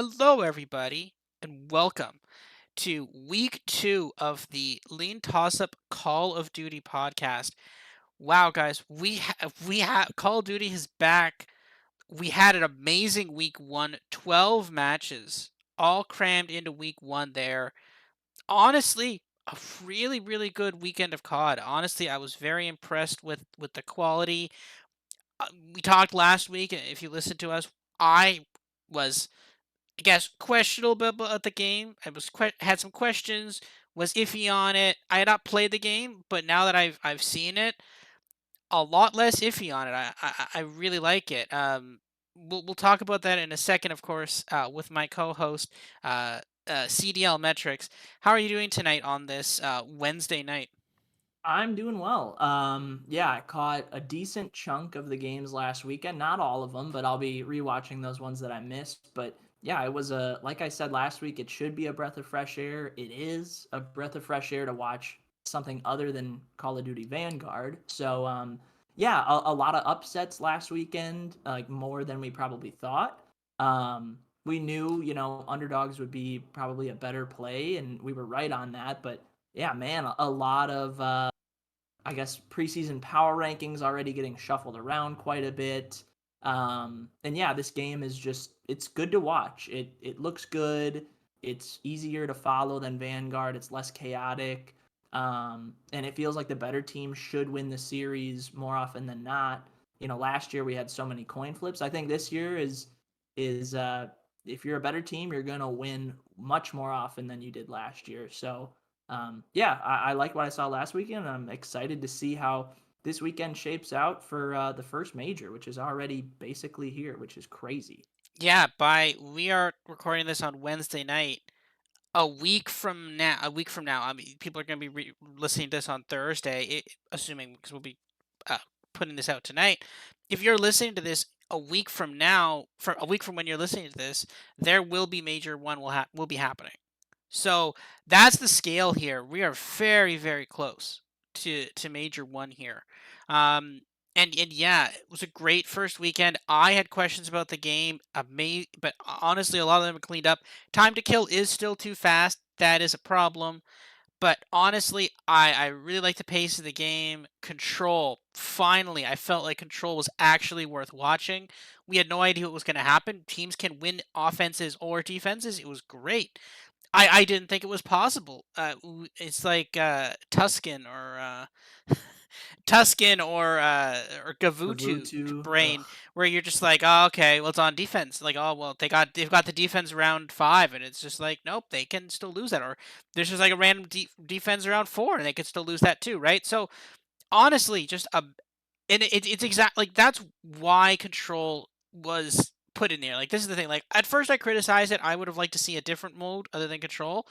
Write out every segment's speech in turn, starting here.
Hello, everybody, and welcome to week 2 of the LeanTossup Call of Duty podcast. Wow, guys, we have Call of Duty is back. We had an amazing week 1, 12 matches, all crammed into week 1 there. Honestly, a really good weekend of COD. Honestly, I was very impressed with the quality. We talked last week, if you listened to us, I was I guess questionable about the game. I was had some questions, was iffy on it. I had not played the game, but now that I've seen it, a lot less iffy on it. I really like it. We'll talk about that in a second, of course, with my co-host, CDL Metrics. How are you doing tonight on this Wednesday night? I'm doing well. Yeah, I caught a decent chunk of the games last weekend. Not all of them, but I'll be rewatching those ones that I missed. But yeah, it was like I said last week, it should be a breath of fresh air. It is a breath of fresh air to watch something other than Call of Duty Vanguard. So yeah, a lot of upsets last weekend, like more than we probably thought. We knew, underdogs would be probably a better play, and we were right on that. But yeah, man, a lot of I guess preseason power rankings already getting shuffled around quite a bit. And yeah, this game is just it's good to watch. It looks good. It's easier to follow than Vanguard. It's less chaotic. And it feels like the better team should win the series more often than not. Last year we had so many coin flips. I think this year is if you're a better team, you're gonna win much more often than you did last year. So yeah, I like what I saw last weekend. I'm excited to see how this weekend shapes out for the first major, which is already basically here, which is crazy. Yeah, by we are recording this on Wednesday night. A week from now, I mean, people are going to be listening to this on Thursday, assuming because we'll be uh, putting this out tonight. If you're listening to this a week from now, for a week from when you're listening to this, there will be Major One will be happening. So that's the scale here. We are very close to Major One here. Um, and yeah, it was a great first weekend. I had questions about the game, but honestly, a lot of them are cleaned up. Time to kill is still too fast. That is a problem. But honestly, I really like the pace of the game. Control. Finally, I felt like Control was actually worth watching. We had no idea what was going to happen. Teams can win offenses or defenses. It was great. I didn't think it was possible. It's like Tuscan or Gavutu Kavutu, brain, ugh. where you're just like, oh, okay, well, it's on defense. Like, oh, well, they've got the defense round 5, and it's just like, nope, they can still lose that. Or there's just like a random defense round 4, and they can still lose that too, right? So honestly, just a and it's exact like that's why Control was put in there. Like, this is the thing. Like, at first I criticized it. I would have liked to see a different mode other than Control.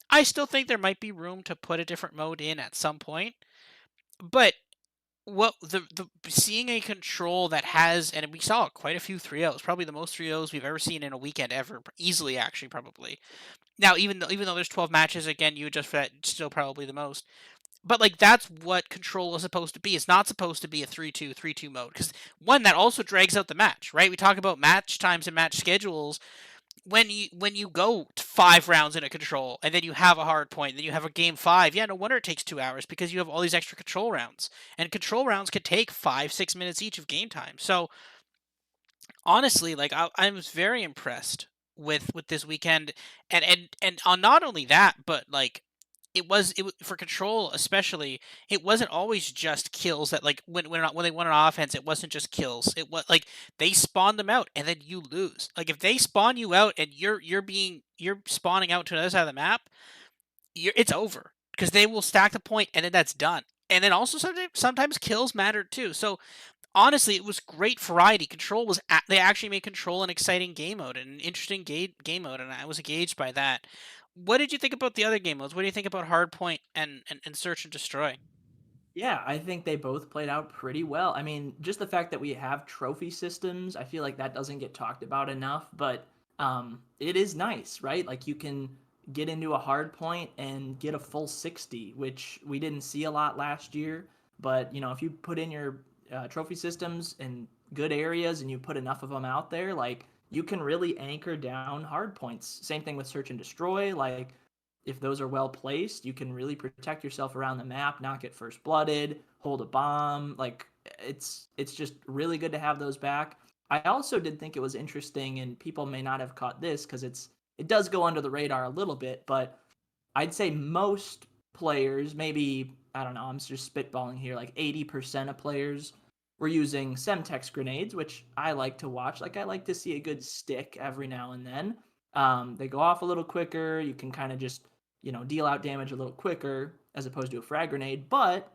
I still think there might be room to put a different mode in at some point. But what the seeing a Control that has, and we saw quite a few 3-0s, probably the most 3-0s we've ever seen in a weekend ever, easily, actually, probably. Now, even though there's 12 matches, again, you adjust for that, still probably the most. But like, that's what Control is supposed to be. It's not supposed to be a 3-2 mode, because one, that also drags out the match, right? We talk about match times and match schedules. When you go 5 rounds in a Control, and then you have a hard point, then you have a game 5. Yeah, no wonder it takes 2 hours, because you have all these extra Control rounds, and Control rounds could take 5-6 minutes each of game time. So honestly, like, I was very impressed with this weekend, and on not only that, but like, it was for Control especially. It wasn't always just kills that, like, when they won an offense, it wasn't just kills. It was like they spawned them out, and then you lose. Like, if they spawn you out and you're spawning out to the other side of the map, it's over, because they will stack the point, and then that's done. And then also sometimes kills matter too. So honestly, it was great variety. Control they actually made Control an exciting game mode and an interesting game mode, and I was engaged by that. What did you think about the other game modes? What do you think about Hardpoint and Search and Destroy? Yeah, I think they both played out pretty well. I mean, just the fact that we have trophy systems, I feel like that doesn't get talked about enough, but it is nice, right? Like you can get into a hard point and get a full 60, which we didn't see a lot last year. But, if you put in your trophy systems in good areas and you put enough of them out there, like you can really anchor down hard points. Same thing with search and destroy. Like, if those are well placed, you can really protect yourself around the map, not get first blooded, hold a bomb. Like, it's just really good to have those back. I also did think it was interesting, and people may not have caught this because it does go under the radar a little bit, but I'd say most players, maybe, I don't know, I'm just spitballing here, like 80% of players were using Semtex grenades, which I like to watch. Like, I like to see a good stick every now and then. They go off a little quicker. You can kind of just, deal out damage a little quicker as opposed to a frag grenade. But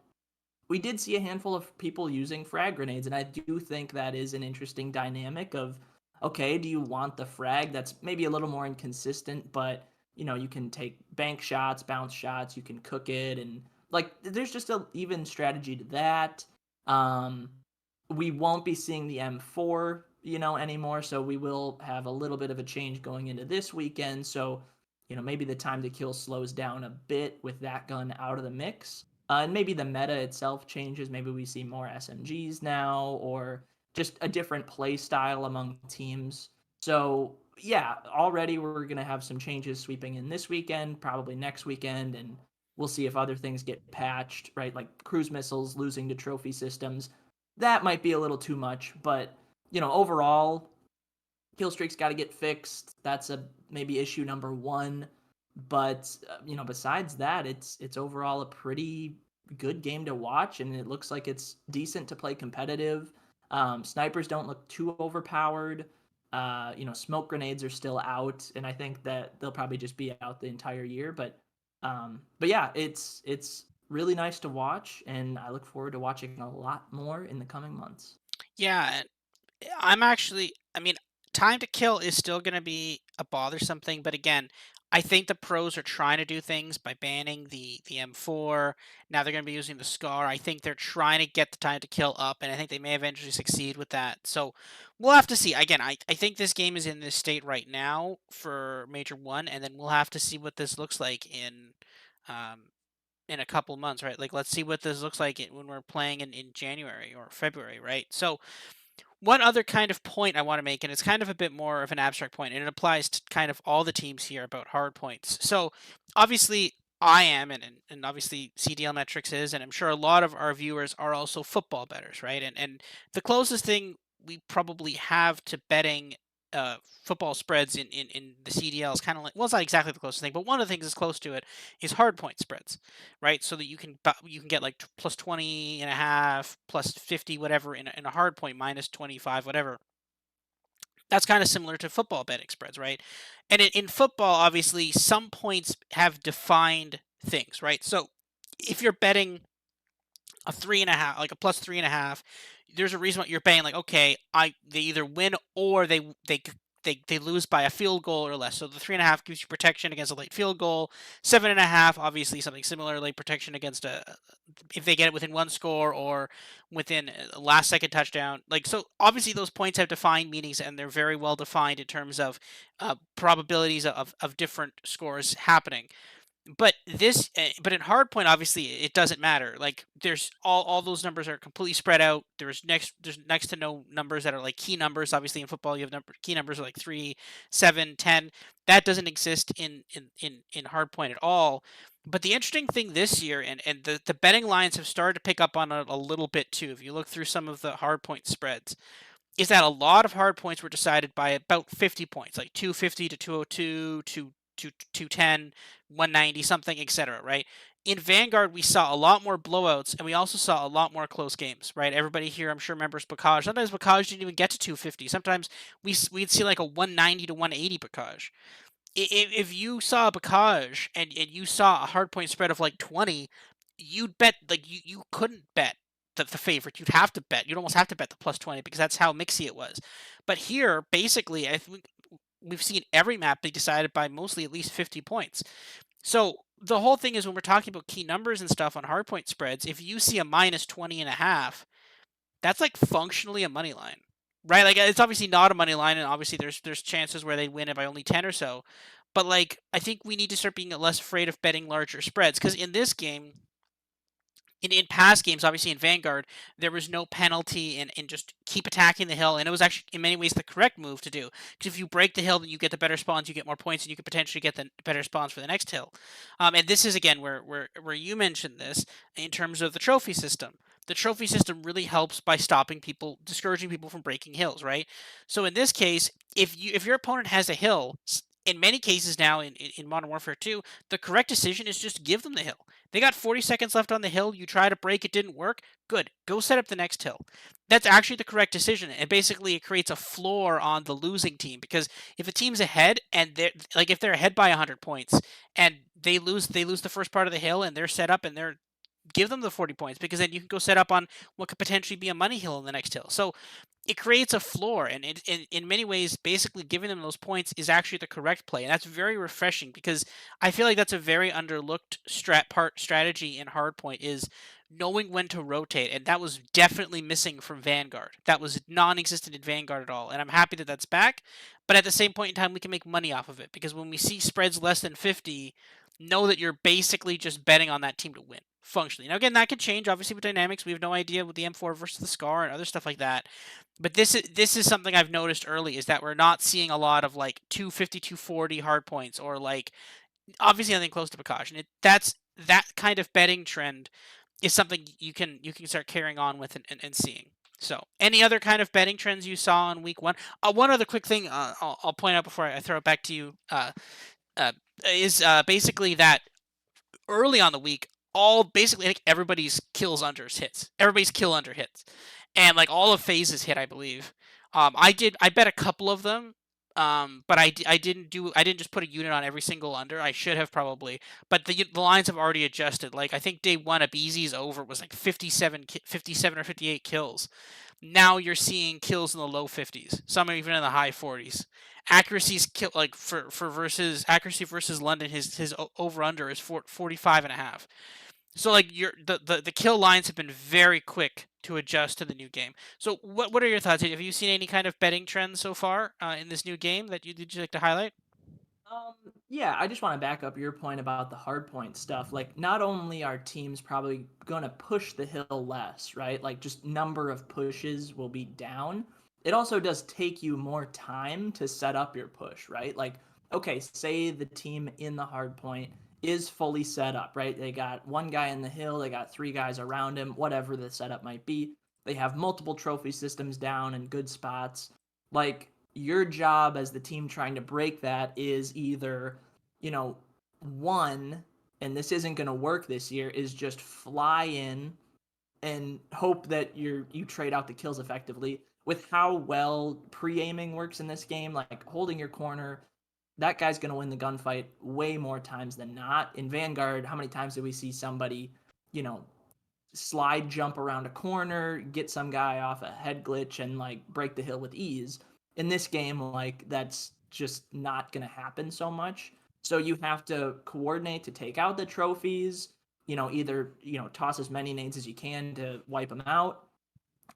we did see a handful of people using frag grenades, and I do think that is an interesting dynamic of, okay, do you want the frag that's maybe a little more inconsistent, but you can take bank shots, bounce shots, you can cook it, and like there's just a even strategy to that. Um, we won't be seeing the M4, anymore, so we will have a little bit of a change going into this weekend. So, maybe the time to kill slows down a bit with that gun out of the mix. And maybe the meta itself changes. Maybe we see more SMGs now, or just a different play style among teams. So, yeah, already we're going to have some changes sweeping in this weekend, probably next weekend, and we'll see if other things get patched, right? Like cruise missiles losing to trophy systems. That might be a little too much, but overall, kill streaks got to get fixed. That's a maybe issue number one. But besides that, it's overall a pretty good game to watch, and it looks like it's decent to play competitive. Snipers don't look too overpowered. Smoke grenades are still out, and I think that they'll probably just be out the entire year. But yeah, it's really nice to watch, and I look forward to watching a lot more in the coming months. Yeah, I'm actually, I mean, time to kill is still going to be a bothersome thing, but again, I think the pros are trying to do things by banning the M4. Now they're going to be using the Scar. I think they're trying to get the time to kill up, and I think they may eventually succeed with that. So we'll have to see. Again, I think this game is in this state right now for Major One, and then we'll have to see what this looks like um, in a couple months, right? Like, let's see what this looks like when we're playing in January or February, right? So one other kind of point I want to make, and it's kind of a bit more of an abstract point, and it applies to kind of all the teams here about hard points. So obviously I am, and obviously CDLMetrics is, and I'm sure a lot of our viewers are also football bettors, right? And the closest thing we probably have to betting football spreads in the CDL is kind of like, well, it's not exactly the closest thing, but one of the things that's close to it is hard point spreads, right? So that you can get like plus 20 and a half, plus 50, whatever in a hard point, minus 25, whatever. That's kind of similar to football betting spreads, right? And in football, obviously, some points have defined things, right? So if you're betting a 3.5, like a plus 3.5, there's a reason why you're betting. Like, okay, they either win or they lose by a field goal or less. So the 3.5 gives you protection against a late field goal. 7.5, obviously something similar, late protection against a if they get it within one score or within a last second touchdown. Like, so obviously those points have defined meanings, and they're very well defined in terms of probabilities of different scores happening. But in hardpoint, obviously, it doesn't matter. Like, there's all those numbers are completely spread out. There's next to no numbers that are like key numbers. Obviously, in football, you have key numbers are like 3, 7, 10. That doesn't exist in hardpoint at all. But the interesting thing this year, and the betting lines have started to pick up on a little bit too. If you look through some of the hardpoint spreads, is that a lot of hard points were decided by about 50 points, like 250 to 202 to 210, 190, something, etc., right? In Vanguard, we saw a lot more blowouts, and we also saw a lot more close games, right? Everybody here, I'm sure, remembers Bacage. Sometimes Bacage didn't even get to 250. Sometimes we'd see like a 190 to 180 Bacage. If you saw a Bacage and you saw a hard point spread of like 20, you'd bet, like, you couldn't bet the favorite. You'd have to bet. You'd almost have to bet the plus 20 because that's how mixy it was. But here, basically, I think we've seen every map be decided by mostly at least 50 points. So the whole thing is, when we're talking about key numbers and stuff on hardpoint spreads, if you see a minus 20 and a half, that's like functionally a money line, right? Like, it's obviously not a money line, and obviously there's chances where they win it by only 10 or so. But like, I think we need to start being less afraid of betting larger spreads, because in this game, in past games, obviously in Vanguard, there was no penalty in just keep attacking the hill, and it was actually in many ways the correct move to do. Because if you break the hill, then you get the better spawns, you get more points, and you could potentially get the better spawns for the next hill. And this is again where you mentioned this in terms of the trophy system. The trophy system really helps by stopping people, discouraging people from breaking hills, right? So in this case, if your opponent has a hill, in many cases now in Modern Warfare 2, the correct decision is just give them the hill. They got 40 seconds left on the hill. You try to break, it didn't work. Good. Go set up the next hill. That's actually the correct decision. And basically, it creates a floor on the losing team because if a team's ahead and they're like if they're ahead by 100 points and they lose the first part of the hill and they're set up and they're give them the 40 points because then you can go set up on what could potentially be a money hill in the next hill. So it creates a floor, and in many ways, basically giving them those points is actually the correct play, and that's very refreshing because I feel like that's a very underlooked strategy in Hardpoint is knowing when to rotate, and that was definitely missing from Vanguard. That was non-existent in Vanguard at all, and I'm happy that that's back. But at the same point in time, we can make money off of it because when we see spreads less than 50, know that you're basically just betting on that team to win functionally. Now, again, that could change obviously with dynamics. We have no idea with the M4 versus the Scar and other stuff like that. But this is something I've noticed early is that we're not seeing a lot of like 250, 240 hard points or like obviously nothing close to precaution. That's that kind of betting trend is something you can start carrying on with and seeing. So, any other kind of betting trends you saw in week one? One other quick thing I'll point out before I throw it back to you uh, is basically that early on the week, all basically like everybody's kills unders hits. Everybody's kill under hits, and like all of phases hit, I believe. I bet a couple of them. But I didn't just put a unit on every single under. I should have probably, but the lines have already adjusted. Like I think day one of Easy's over was like 57 or 58 kills. Now you're seeing kills in the low 50s. Some are even in the high 40s. Accuracy's kill like for versus accuracy versus London, his over under is 45 and a half. So like the kill lines have been very quick to adjust to the new game. So what are your thoughts? Have you seen any kind of betting trends so far in this new game that you'd like to highlight? Yeah, I just want to back up your point about the hard point stuff. Like, not only are teams probably going to push the hill less, right? Like, just number of pushes will be down. It also does take you more time to set up your push, right? Like, okay, say the team in the hard point is fully set up, right? They got one guy in the hill, they got three guys around him, whatever the setup might be. They have multiple trophy systems down in good spots. Like, your job as the team trying to break that is either, you know, one, and this isn't going to work this year, is just fly in and hope that you trade out the kills effectively. With how well pre-aiming works in this game, like holding your corner, that guy's going to win the gunfight way more times than not. In Vanguard, how many times did we see somebody, you know, slide jump around a corner, get some guy off a head glitch, and like break the hill with ease? In this game, like that's just not going to happen so much. So you have to coordinate to take out the trophies. Either toss as many nades as you can to wipe them out,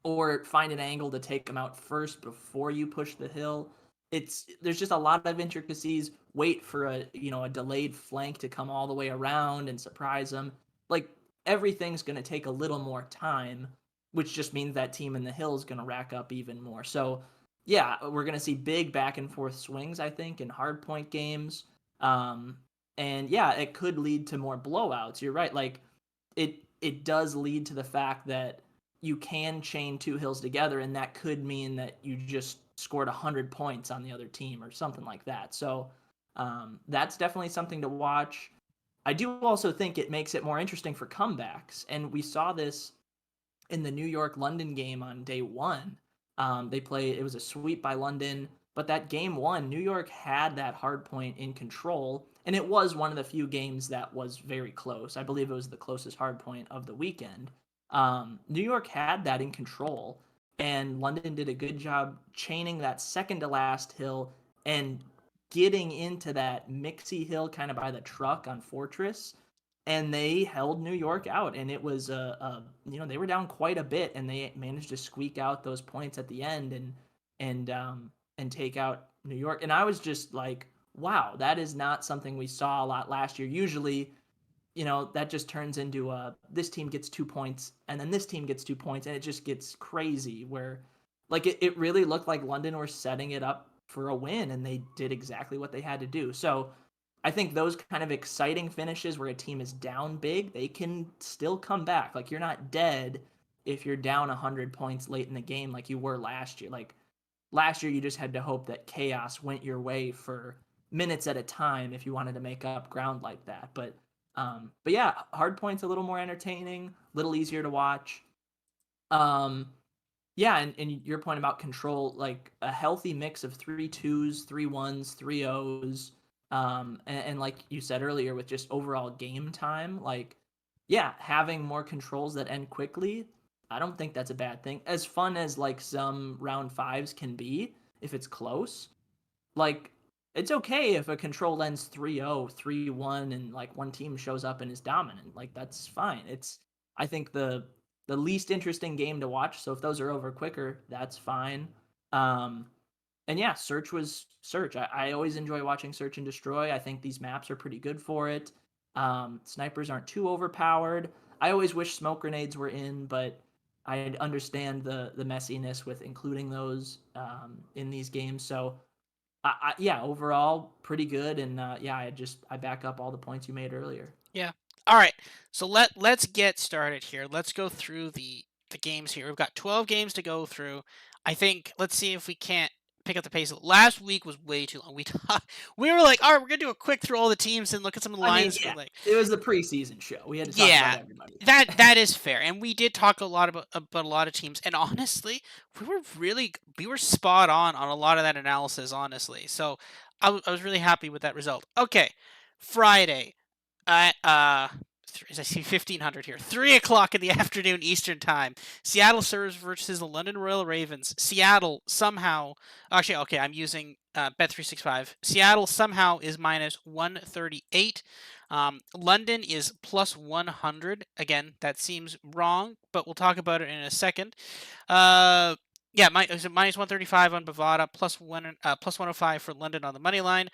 or find an angle to take them out first before you push the hill. There's just a lot of intricacies. Wait for a delayed flank to come all the way around and surprise them. Like, everything's going to take a little more time, which just means that team in the hill is going to rack up even more. So yeah, we're going to see big back and forth swings, I think, in hardpoint games. Um, and yeah, it could lead to more blowouts. You're right. Like, it does lead to the fact that you can chain two hills together, and that could mean that you just scored 100 points on the other team or something like that. So that's definitely something to watch. I do also think it makes it more interesting for comebacks, and we saw this in the New York London game on day one. It was a sweep by London, but that game one, New York had that hard point in control, and it was one of the few games that was very close. I believe it was the closest hard point of the weekend. New York had that in control, and London did a good job chaining that second to last hill and getting into that mixy hill kind of by the truck on Fortress, and they held New York out. And it was they were down quite a bit, and they managed to squeak out those points at the end and take out New York. And I was just like, wow, that is not something we saw a lot last year. Usually that just turns into this team gets 2 points and then this team gets 2 points and it just gets crazy where like it really looked like London were setting it up for a win and they did exactly what they had to do. So I think those kind of exciting finishes where a team is down big, they can still come back. Like you're not dead if you're down 100 points late in the game like you were last year. Like last year you just had to hope that chaos went your way for minutes at a time if you wanted to make up ground like that. But yeah, hard points a little more entertaining, a little easier to watch. Um, yeah, and your point about control, like a healthy mix of 3 2s, 3 1s, 3 O's, and like you said earlier, with just overall game time, like yeah, having more controls that end quickly, I don't think that's a bad thing. As fun as like some round fives can be, if it's close, like it's okay if a control ends 3-0, 3-1, and like one team shows up and is dominant. Like that's fine. It's I think the least interesting game to watch. So if those are over quicker, that's fine. Um and yeah, Search was Search. I always enjoy watching Search and Destroy. I think these maps are pretty good for it. Snipers aren't too overpowered. I always wish smoke grenades were in, but I understand the messiness with including those in these games. So yeah, overall pretty good, and yeah, I back up all the points you made earlier. Yeah. All right. So let's get started here. Let's go through the games here. We've got 12 games to go through. I think let's see if we can't pick up the pace. Last week was way too long. We were like, all right, we're gonna do a quick through all the teams and look at some of the I mean, lines for yeah, like it was the preseason show. We had to talk about yeah. everybody. That is fair. And we did talk a lot about a lot of teams. And honestly, we were spot on a lot of that analysis, honestly. So I was really happy with that result. Okay. Friday at I see 1500 here. 3 o'clock in the afternoon Eastern time. Seattle Surge versus the London Royal Ravens. Seattle somehow, actually, okay, I'm using Bet365. Seattle somehow is minus 138. London is plus 100. Again, that seems wrong, but we'll talk about it in a second. Yeah, minus 135 on Bovada, plus 105 for London on the money line.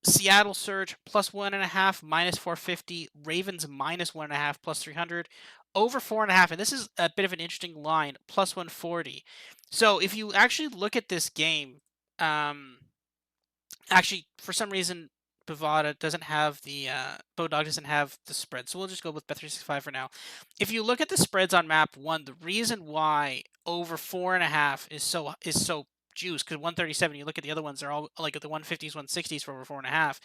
Seattle Surge plus 1.5, minus 450. Ravens minus 1.5, plus 300. Over 4.5, and this is a bit of an interesting line, plus 140. So if you actually look at this game, actually for some reason Bovada doesn't have the Bodog doesn't have the spread, so we'll just go with Bet365 for now. If you look at the spreads on map one, the reason why over 4.5 is so juice because 137. You look at the other ones; they're all like at the 150s, 160s for over 4.5.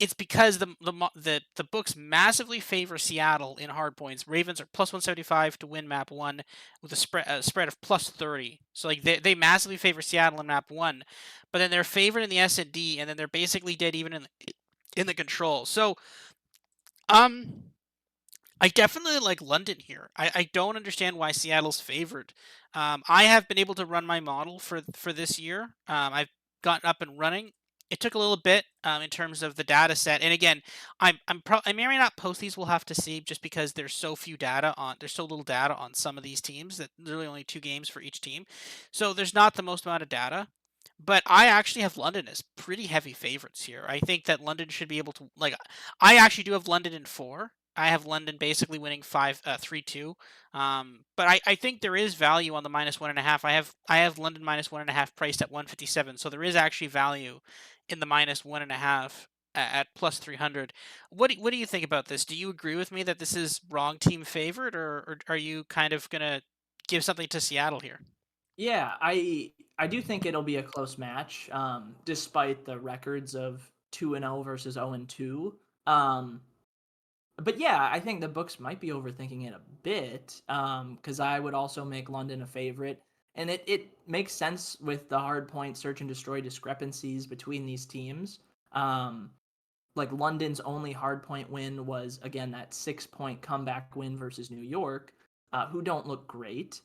It's because the books massively favor Seattle in hard points. Ravens are plus 175 to win map one with a spread of plus 30. So like they massively favor Seattle in map one, but then they're favored in the S&D, and then they're basically dead even in the control. So um I definitely like London here. I don't understand why Seattle's favored. I have been able to run my model for this year. I've gotten up and running. It took a little bit in terms of the data set, and again, I may or may not post these. We'll have to see, just because there's so little data on some of these teams that there's really only 2 games for each team, so there's not the most amount of data. But I actually have London as pretty heavy favorites here. I think that London should be able to like. I actually do have London in 4. I have London basically winning 3-2. But I think there is value on the minus 1.5. I have London minus 1.5 priced at 157. So there is actually value in the minus 1.5 at plus 300. What do you think about this? Do you agree with me that this is wrong team favored, or are you kind of gonna give something to Seattle here? Yeah, I do think it'll be a close match, despite the records of 2-0 versus 0-2. But yeah, I think the books might be overthinking it a bit, because I would also make London a favorite, and it makes sense with the hard point search and destroy discrepancies between these teams. Um, like London's only hard point win was again that 6 point comeback win versus New York, who don't look great.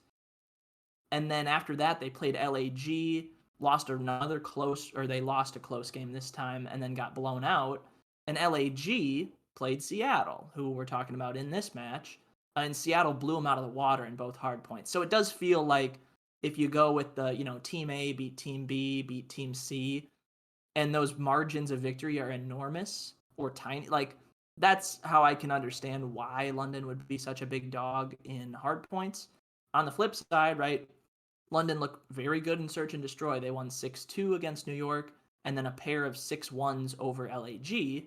And then after that, they played LAG, lost another close, or they lost a close game this time, and then got blown out. And LAG played Seattle, who we're talking about in this match, and Seattle blew them out of the water in both hard points. So it does feel like if you go with the Team A beat Team B beat Team C, and those margins of victory are enormous or tiny, like that's how I can understand why London would be such a big dog in hard points. On the flip side, right, London looked very good in search and destroy. They won 6-2 against New York, and then a pair of 6-1s over LAG.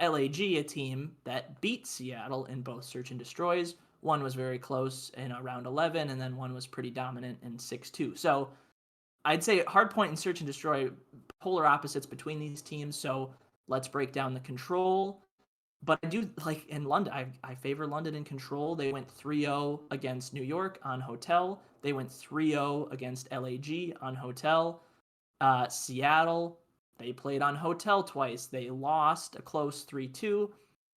LAG, a team that beat Seattle in both search and destroys. One was very close in round 11, and then one was pretty dominant in 6-2. So I'd say hardpoint and search and destroy, polar opposites between these teams. So let's break down the control. But I do like in London, I favor London in control. They went 3-0 against New York on hotel. They went 3-0 against LAG on hotel. Seattle, they played on hotel twice. They lost a close 3-2,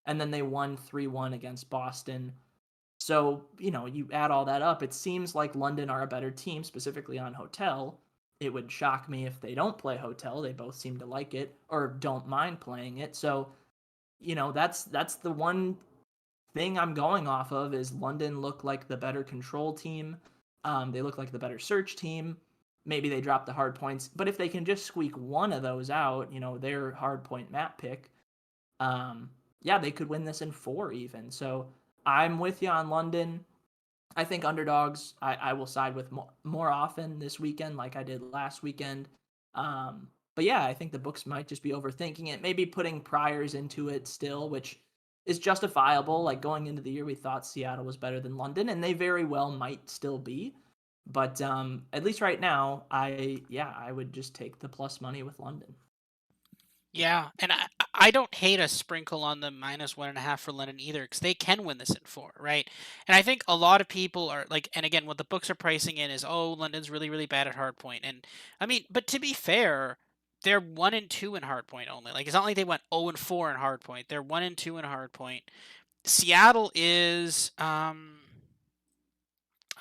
and then they won 3-1 against Boston. So, you add all that up, it seems like London are a better team, specifically on hotel. It would shock me if they don't play hotel. They both seem to like it or don't mind playing it. So, that's the one thing I'm going off of is London look like the better control team. They look like the better search team. Maybe they drop the hard points, but if they can just squeak one of those out, their hard point map pick, yeah, they could win this in four even. So I'm with you on London. I think underdogs I will side with more often this weekend, like I did last weekend. But yeah, I think the books might just be overthinking it, maybe putting priors into it still, which is justifiable. Like going into the year, we thought Seattle was better than London, and they very well might still be. But at least right now, I would just take the plus money with London. Yeah, and I don't hate a sprinkle on the -1.5 for London either, because they can win this in four, right? And I think a lot of people are like, and again, what the books are pricing in is, oh, London's really, really bad at hardpoint. And I mean, but to be fair, they're 1-2 in hardpoint only. Like, it's not like they went 0-4 in hardpoint. They're 1-2 in hardpoint. Seattle is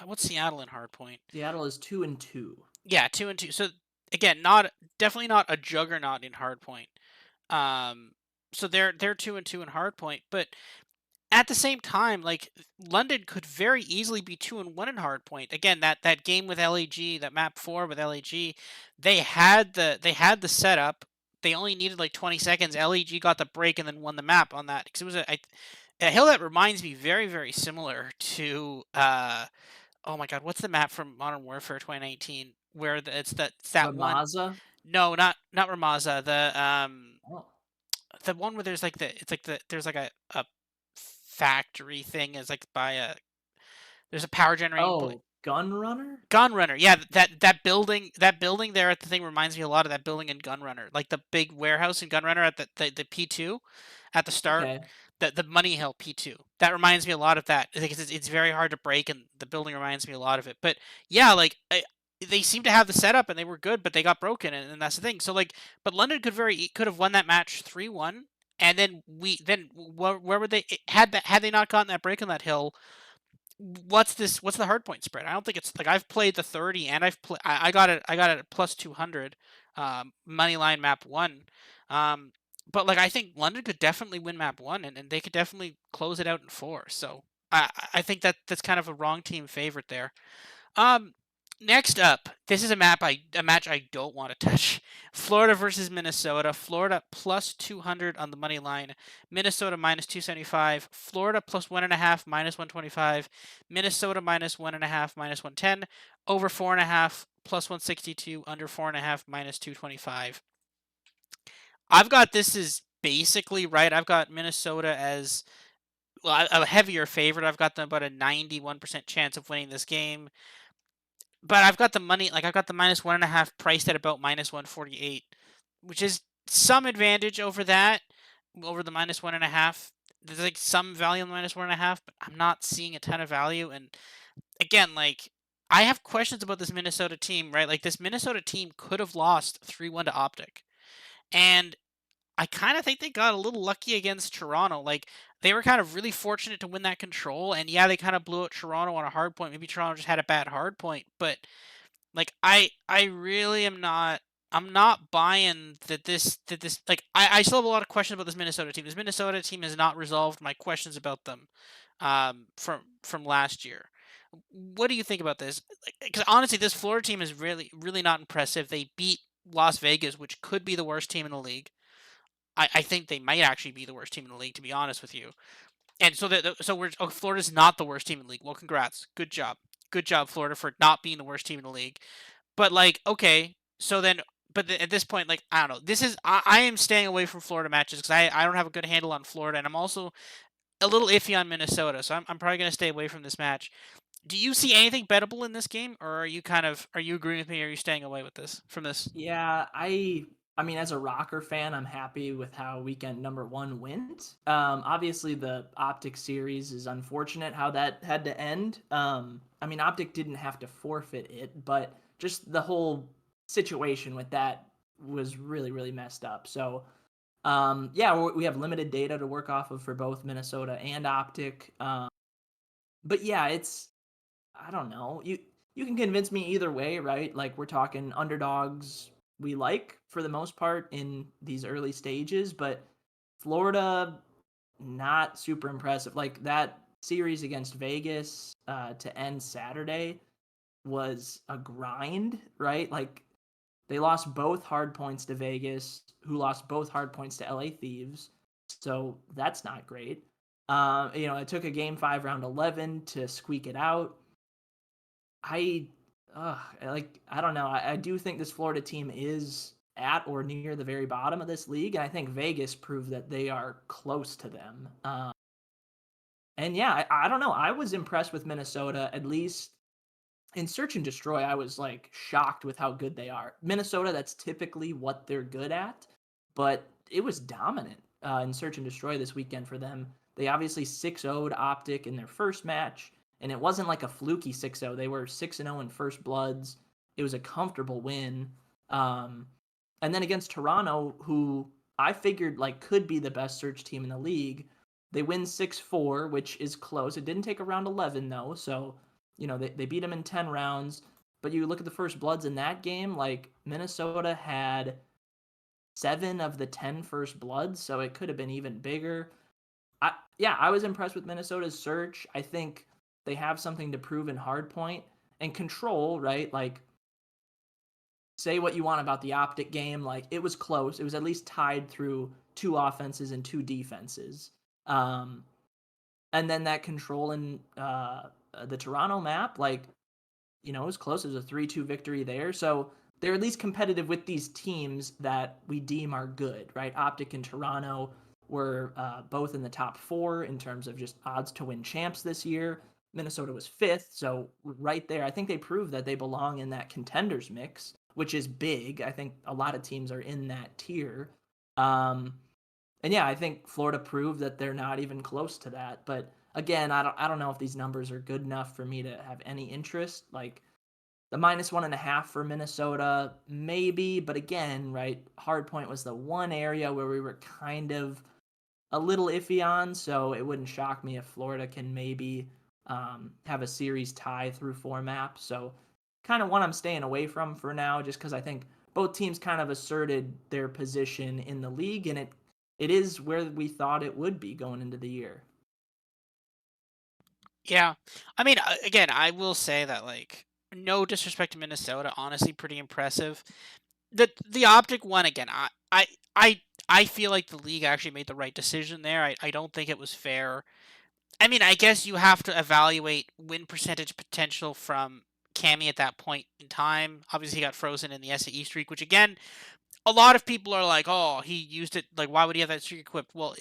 what's Seattle in hardpoint? Seattle is 2-2. Yeah, 2-2. So again, not definitely not a juggernaut in hardpoint. Um, so they're 2-2 in hardpoint, but at the same time, like London could very easily be 2-1 in hardpoint. Again, that game with LAG, that map 4 with LAG, they had the setup. They only needed like 20 seconds. LAG got the break and then won the map on that because it was a hill that reminds me very, very similar to oh my god, what's the map from Modern Warfare 2019 where it's that one. Ramaza. No, not Ramaza. Oh, The one where there's like a factory thing is like by a there's a power generating oh, Gun Runner. Gunrunner. Yeah, that building there at the thing reminds me a lot of that building in Gunrunner, like the big warehouse in Gunrunner at the P2 at the start. Okay. The Money Hill P2. That reminds me a lot of that because it's very hard to break, and the building reminds me a lot of it. But yeah, like they seem to have the setup and they were good, but they got broken, and that's the thing. So like, but London could have won that match 3-1, and then where would they had they not gotten that break on that hill? What's the hard point spread? I don't think it's like I've played the 30 and I got it at plus 200 money line map 1. But like I think London could definitely win map 1 and they could definitely close it out in 4. So I think that's kind of a wrong team favorite there. Um, Next up, this is a match I don't want to touch. Florida versus Minnesota. Florida plus 200 on the money line. Minnesota minus 275. Florida plus 1.5 minus 125. Minnesota minus 1.5 minus 110. Over 4.5 plus 162. Under 4.5 minus 225. I've got this as basically right. I've got Minnesota as well, a heavier favorite. I've got them about a 91% chance of winning this game. But I've got the money, like I've got the -1.5 priced at about -148, which is some advantage over that, over the -1.5. There's like some value on the -1.5, but I'm not seeing a ton of value. And again, like I have questions about this Minnesota team, right? Like this Minnesota team could have lost 3-1 to Optic. And I kind of think they got a little lucky against Toronto. Like they were kind of really fortunate to win that control. And yeah, they kind of blew out Toronto on a hard point. Maybe Toronto just had a bad hard point, but like I really am not I'm not buying that this like I still have a lot of questions about this Minnesota team. This Minnesota team has not resolved my questions about them from last year. What do you think about this? Like, cuz honestly this Florida team is really really not impressive. They beat Las Vegas, which could be the worst team in the league. I think they might actually be the worst team in the league, to be honest with you. And so Florida's not the worst team in the league. Well, congrats, good job, Florida, for not being the worst team in the league. But like, okay, so then, at this point, like, I don't know. I am staying away from Florida matches because I don't have a good handle on Florida, and I'm also a little iffy on Minnesota, so I'm probably gonna stay away from this match. Do you see anything bettable in this game, or are you agreeing with me, or are you staying away with this from this? Yeah, I mean, as a Rocker fan, I'm happy with how weekend number one went. Obviously, the Optic series is unfortunate how that had to end. I mean, Optic didn't have to forfeit it, but just the whole situation with that was really, really messed up. So, yeah, we have limited data to work off of for both Minnesota and Optic. But yeah, it's I don't know. You can convince me either way, right? Like we're talking underdogs we like for the most part in these early stages, but Florida not super impressive. Like that series against Vegas to end Saturday was a grind, right? Like they lost both hard points to Vegas, who lost both hard points to LA Thieves. So that's not great. It took a game five, round 11 to squeak it out. I I don't know. I do think this Florida team is at or near the very bottom of this league, and I think Vegas proved that they are close to them. And yeah, I don't know. I was impressed with Minnesota, at least in Search and Destroy. I was like shocked with how good they are. Minnesota, that's typically what they're good at, but it was dominant in Search and Destroy this weekend for them. They obviously 6-0'd Optic in their first match, and it wasn't like a fluky 6-0. They were 6-0 in First Bloods. It was a comfortable win. Um, and then against Toronto, who I figured like could be the best search team in the league, they win 6-4, which is close. It didn't take a round 11 though, so they beat them in 10 rounds. But you look at the First Bloods in that game, like Minnesota had 7 of the 10 First Bloods, so it could have been even bigger. I was impressed with Minnesota's search. I think they have something to prove in hardpoint and control, right? Like, say what you want about the Optic game. Like, it was close. It was at least tied through two offenses and two defenses. Um, and then that control in the Toronto map, like, it was close. It was a 3-2 victory there. So they're at least competitive with these teams that we deem are good, right? Optic and Toronto were both in the top four in terms of just odds to win champs this year. Minnesota was fifth. So right there, I think they proved that they belong in that contenders mix, which is big. I think a lot of teams are in that tier. Um, and yeah, I think Florida proved that they're not even close to that. But again, I don't know if these numbers are good enough for me to have any interest. Like the -1.5 for Minnesota, maybe, but again, right, hardpoint was the one area where we were kind of a little iffy on, so it wouldn't shock me if Florida can maybe have a series tie through four maps. So kind of one I'm staying away from for now, just because I think both teams kind of asserted their position in the league, and it is where we thought it would be going into the year. Yeah, I mean, again, I will say that like, no disrespect to Minnesota, honestly, pretty impressive. The Optic one again, I I feel like the league actually made the right decision there. I don't think it was fair. I mean, I guess you have to evaluate win percentage potential from Cammy at that point in time. Obviously, he got frozen in the SAE streak, which again, a lot of people are like, "Oh, he used it. Like, why would he have that streak equipped?" Well,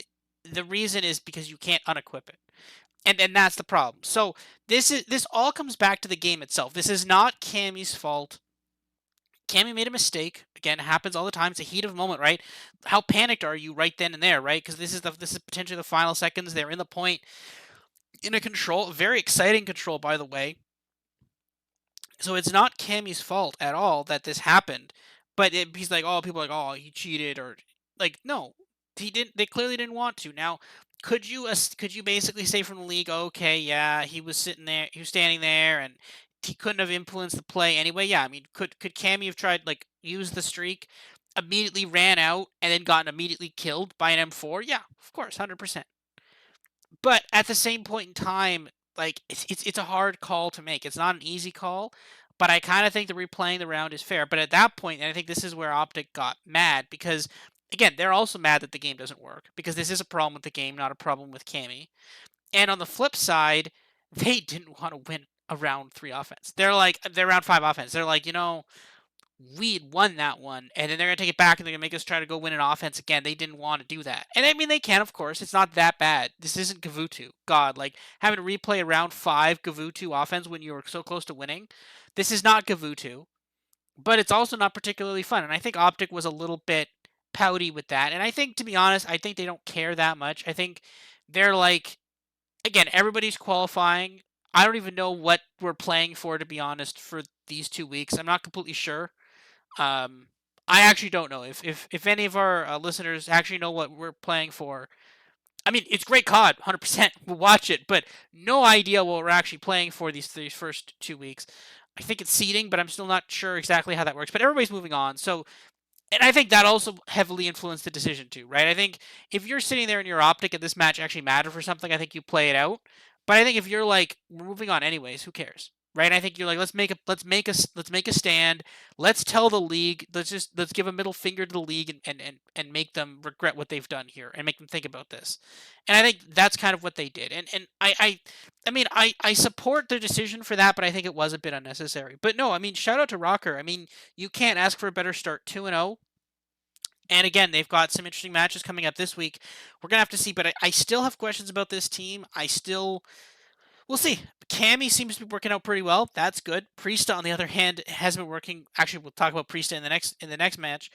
the reason is because you can't unequip it, and that's the problem. So this all comes back to the game itself. This is not Cammy's fault. Cammy made a mistake. Again, it happens all the time. It's a heat of a moment, right? How panicked are you right then and there, right? Because this is potentially the final seconds. They're in the point in a control, very exciting control, by the way. So it's not Cammy's fault at all that this happened. But he's like, oh, people are like, oh, he cheated, or like, no, he didn't. They clearly didn't want to. Now, could you basically say from the league, okay, yeah, he was sitting there, he was standing there, and he couldn't have influenced the play anyway? Yeah, I mean, could Cammy have tried like use the streak, immediately ran out, and then gotten immediately killed by an M4? Yeah, of course, 100%. But at the same point in time, like it's a hard call to make. It's not an easy call, but I kind of think the replaying the round is fair. But at that point, and I think this is where Optic got mad because again, they're also mad that the game doesn't work because this is a problem with the game, not a problem with Cammy. And on the flip side, they didn't want to win a round 3 offense. They're round 5 offense. They're like, we'd won that one, and then they're gonna take it back and they're gonna make us try to go win an offense again. They didn't want to do that, and I mean they can, of course. It's not that bad. This isn't Gavutu. God, like having to replay a round 5 Gavutu offense when you were so close to winning. This is not Gavutu, but it's also not particularly fun. And I think Optic was a little bit pouty with that. And I think, to be honest, I think they don't care that much. I think they're like, again, everybody's qualifying. I don't even know what we're playing for, to be honest, for these 2 weeks. I'm not completely sure. Um, I actually don't know if any of our listeners actually know what we're playing for. I mean, it's great COD, 100%. We'll watch it, but no idea what we're actually playing for these first 2 weeks. I think it's seeding, but I'm still not sure exactly how that works. But everybody's moving on, so and I think that also heavily influenced the decision too, right? I think if you're sitting there in your optic and this match actually mattered for something, I think you play it out. But I think if you're like, we're moving on anyways, who cares? Right? I think you're like, let's make a stand. Let's tell the league. Let's give a middle finger to the league and make them regret what they've done here and make them think about this. And I think that's kind of what they did. And I mean I support their decision for that, but I think it was a bit unnecessary. But no, I mean shout out to Rocker. I mean you can't ask for a better start, 2-0. And again, they've got some interesting matches coming up this week. We're gonna have to see, but I still have questions about this team. We'll see. Cammy seems to be working out pretty well. That's good. Priesta, on the other hand, has been working. Actually, we'll talk about Priesta in the next match.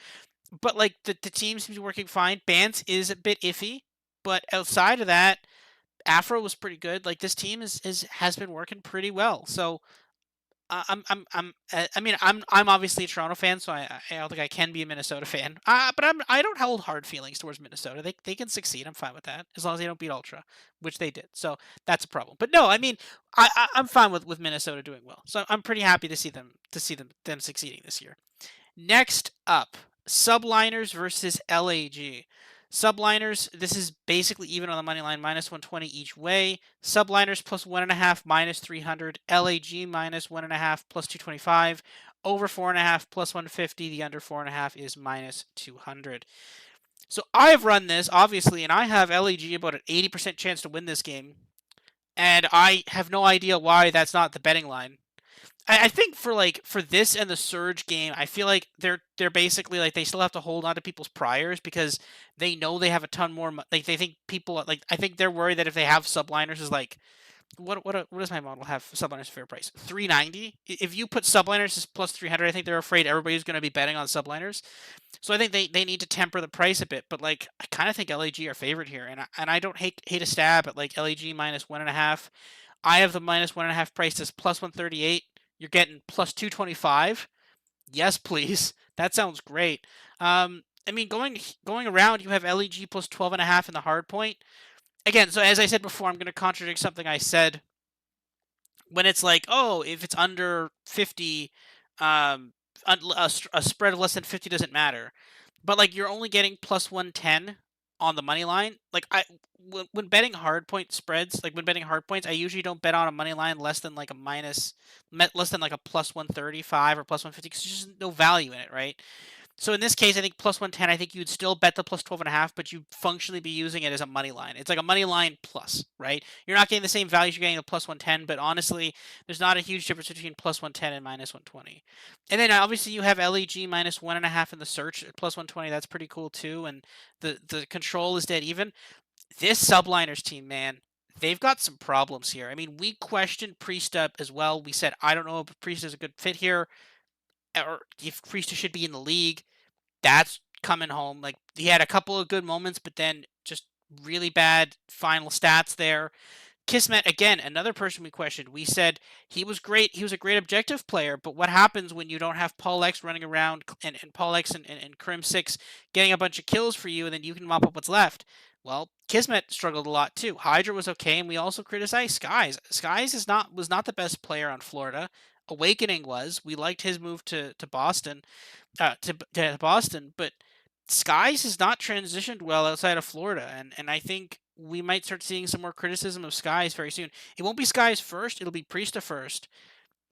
But like the team seems to be working fine. Bance is a bit iffy, but outside of that, Afro was pretty good. Like this team has been working pretty well. So I mean, I'm obviously a Toronto fan, so I don't think I can be a Minnesota fan. But I don't hold hard feelings towards Minnesota. They can succeed. I'm fine with that as long as they don't beat Ultra, which they did. So that's a problem. But no, I mean, I'm fine with Minnesota doing well. So I'm pretty happy to see them succeeding this year. Next up, Subliners versus LAG. Subliners, this is basically even on the money line, minus 120 each way. Subliners plus 1.5, minus 300. LAG minus 1.5, plus 225. Over 4.5, plus 150. The under 4.5 is minus 200. So I have run this, obviously, and I have LAG about an 80% chance to win this game. And I have no idea why that's not the betting line. I think for this and the Surge game, I feel like they're basically like they still have to hold on to people's priors because they know they have a ton more. Like they think people like I think they're worried that if they have subliners is like what does my model have subliners fair price 390. If you put subliners as plus 300, I think they're afraid everybody's going to be betting on subliners. So I think they need to temper the price a bit. But like I kind of think LAG are favorite here, and I don't hate a stab at like LAG minus 1.5. I have the minus 1.5 price as plus 138. You're getting plus 225. Yes, please. That sounds great. I mean, going around, you have LEG plus 12.5 in the hard point. Again, so as I said before, I'm going to contradict something I said when it's like, oh, if it's under 50, a spread of less than 50 doesn't matter. But like you're only getting plus 110 on the money line. Like when betting hard point spreads, like when betting hard points, I usually don't bet on a money line less than like less than like a plus 135 or plus 150 because there's just no value in it, right? So in this case, I think plus 110, I think you'd still bet the plus 12.5, but you'd functionally be using it as a money line. It's like a money line plus, right? You're not getting the same value you're getting a plus 110, but honestly, there's not a huge difference between plus 110 and minus 120. And then obviously you have LEG minus 1.5 in the search at plus 120. That's pretty cool too. And the control is dead even. This subliners team, man, they've got some problems here. I mean, we questioned Priesta as well. We said, I don't know if Priesta is a good fit here or if Priesta should be in the league. That's coming home. Like he had a couple of good moments, but then just really bad final stats there. Kismet, again, another person we questioned. We said he was great. He was a great objective player, but what happens when you don't have Paul X running around and Paul X and Crim 6 getting a bunch of kills for you and then you can mop up what's left? Well, Kismet struggled a lot too. Hydra was okay, and we also criticized Skies. Skies was not the best player on Florida. Awakening was. We liked his move to Boston, to Boston, but Skies has not transitioned well outside of Florida, and I think we might start seeing some more criticism of Skies very soon. It won't be Skies first; it'll be Priesta first.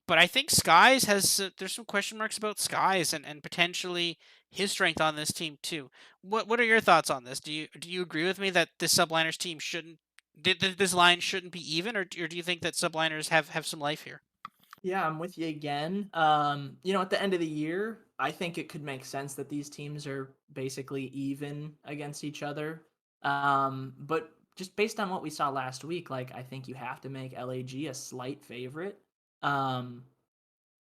But I think Skies has there's some question marks about Skies and potentially his strength on this team too. What are your thoughts on this? Do you agree with me that this subliners team shouldn't this line shouldn't be even, or do you think that subliners have some life here? Yeah, I'm with you again. At the end of the year, I think it could make sense that these teams are basically even against each other. But just based on what we saw last week, like I think you have to make LAG a slight favorite. Um,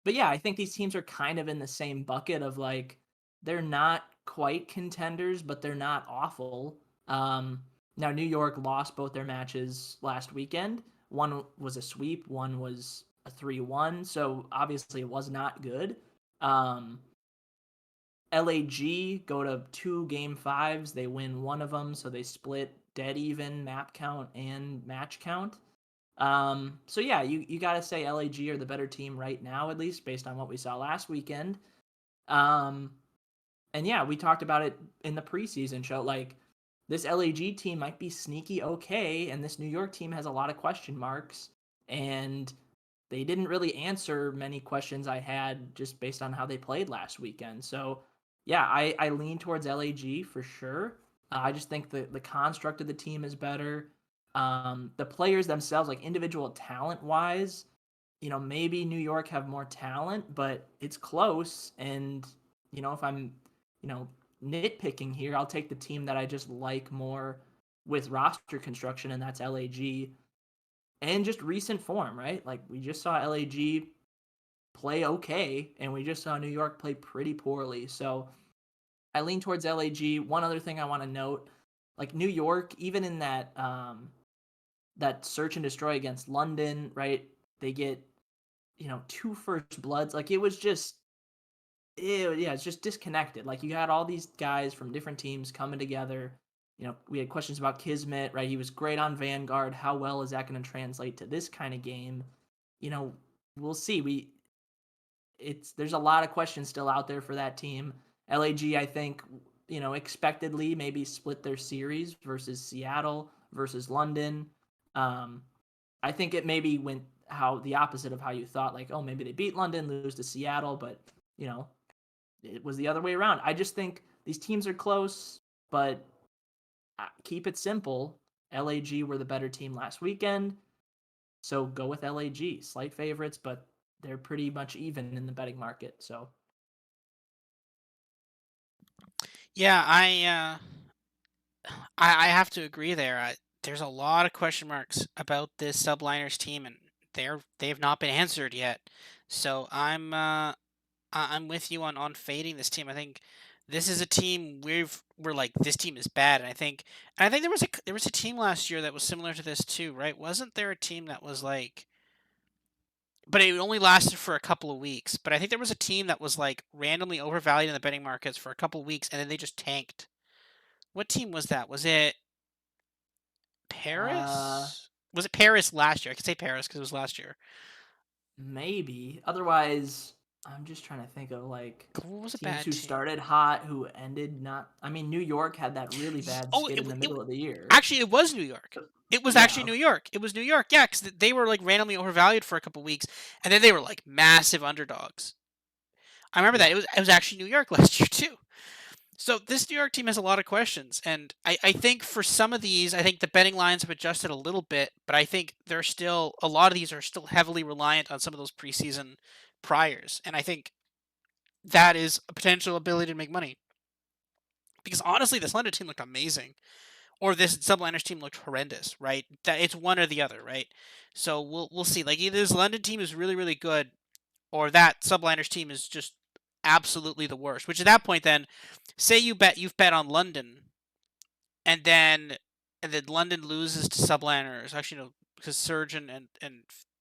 but yeah, I think these teams are kind of in the same bucket of like they're not quite contenders, but they're not awful. Um, Now New York lost both their matches last weekend. One was a sweep, one was a 3-1, so obviously it was not good. Um, LAG go to two game fives, they win one of them, so they split dead even map count and match count. So yeah, you got to say LAG are the better team right now, at least based on what we saw last weekend. Um, and yeah, we talked about it in the preseason show. Like this LAG team might be sneaky okay, and this New York team has a lot of question marks, and they didn't really answer many questions I had just based on how they played last weekend. So yeah, I lean towards LAG for sure. I just think the construct of the team is better. The players themselves, like individual talent wise, maybe New York have more talent, but it's close. And, if I'm, you know, nitpicking here, I'll take the team that I just like more with roster construction, and that's LAG. And just recent form, right? Like we just saw LAG play okay, and we just saw New York play pretty poorly. So I lean towards LAG. One other thing I want to note, like New York, even in that search and destroy against London, right? They get two first bloods. Like it was just yeah, it's just disconnected. Like you had all these guys from different teams coming together. We had questions about Kismet, right? He was great on Vanguard. How well is that going to translate to this kind of game? You know, we'll see. There's a lot of questions still out there for that team. LAG, I think, expectedly maybe split their series versus Seattle versus London. Um, I think it maybe went how the opposite of how you thought. Like, oh, maybe they beat London, lose to Seattle, but you know, it was the other way around. I just think these teams are close, but keep it simple. LAG were the better team last weekend, so go with LAG. Slight favorites, but they're pretty much even in the betting market. So Yeah, I have to agree there. There's a lot of question marks about this subliners team, and they've not been answered yet. So I'm with you on fading this team. I think this is a team we're like this team is bad, and I think there was a team last year that was similar to this too, right? Wasn't there a team that was like, but it only lasted for a couple of weeks. But I think there was a team that was like randomly overvalued in the betting markets for a couple of weeks, and then they just tanked. What team was that? Was it uh, Paris? Was it Paris last year? I could say Paris because it was last year. maybe. Otherwise, I'm just trying to think of like What was a teams bad who team? started hot who ended not. I mean, New York had that really bad Oh, skid in the middle of the year. actually it was New York. It was Yeah. actually New York. It was New York. Yeah, because they were like randomly overvalued for a couple weeks, and then they were like massive underdogs. I remember that Yeah. it was actually New York last year too. So this New York team has a lot of questions, and I think for some of these, I think the betting lines have adjusted a little bit, but I think there's still a lot of these are still heavily reliant on some of those preseason priors, and I think that is a potential ability to make money. Because honestly, this London team looked amazing, or this Subliners team looked horrendous, right? That it's one or the other, right? So we'll see. Like either this London team is really really good, or that Subliners team is just absolutely the worst. Which at that point, then, say you've bet on London, and then London loses to Subliners. Actually, no, because Surge and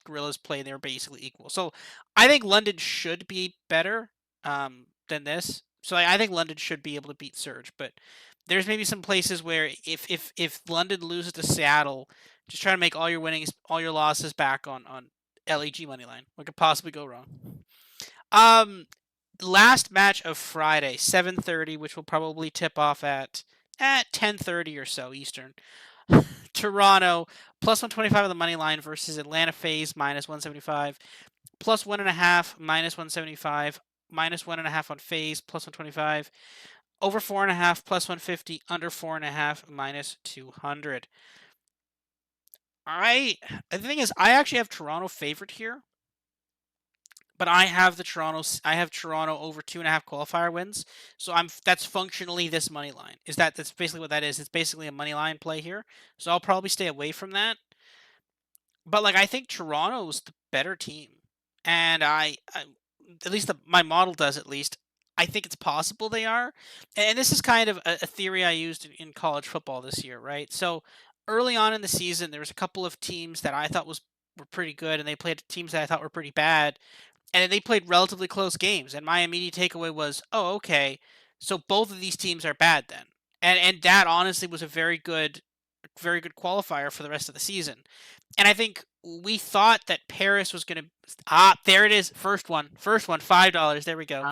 Gorillas play, and they were basically equal. So I think London should be better than this. So I think London should be able to beat Surge, but there's maybe some places where if London loses to Seattle, just try to make all your winnings, all your losses back on LEG money line. What could possibly go wrong? Um, Last match of Friday, 7:30, which will probably tip off at 10:30 or so Eastern. Toronto plus 125 on the money line versus Atlanta FaZe minus 175, plus 1.5 minus 175, minus 1.5 on phase, plus 125. Over 4.5, plus 150. Under 4.5, minus 200. I the thing is, I actually have Toronto favored here, but I have Toronto over 2.5 qualifier wins. So that's functionally this money line. That's basically what that is? It's basically a money line play here. So I'll probably stay away from that. But like I think Toronto's the better team, and I at least my model does at least. I think it's possible they are, and this is kind of a theory I used in college football this year, right? So early on in the season, there was a couple of teams that I thought were pretty good, and they played teams that I thought were pretty bad, and they played relatively close games. And my immediate takeaway was, oh, okay, so both of these teams are bad then, and that honestly was a very good qualifier for the rest of the season. And I think we thought that Paris was going to. There it is. First one, $5. There we go.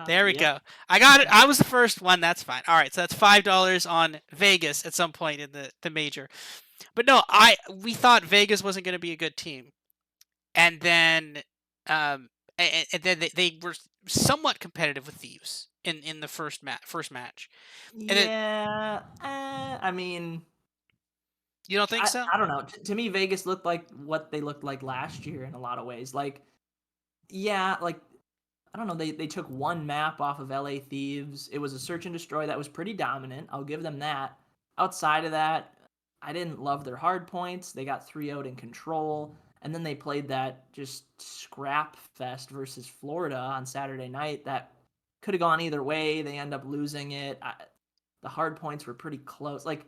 There we Yep. go. I got it. I was the first one. That's fine. All right, so that's $5 on Vegas at some point in the major. But no, we thought Vegas wasn't going to be a good team, and then and then they were somewhat competitive with Thieves in the first match, and then Yeah. I mean, you don't think so? I don't know. To me, Vegas looked like what they looked like last year in a lot of ways. Like, yeah, like I don't know. They took one map off of LA Thieves. It was a search and destroy that was pretty dominant. I'll give them that. Outside of that, I didn't love their hard points. They got 3 out in control. And then they played that just scrap fest versus Florida on Saturday night that could have gone either way. They end up losing it. The hard points were pretty close. Like,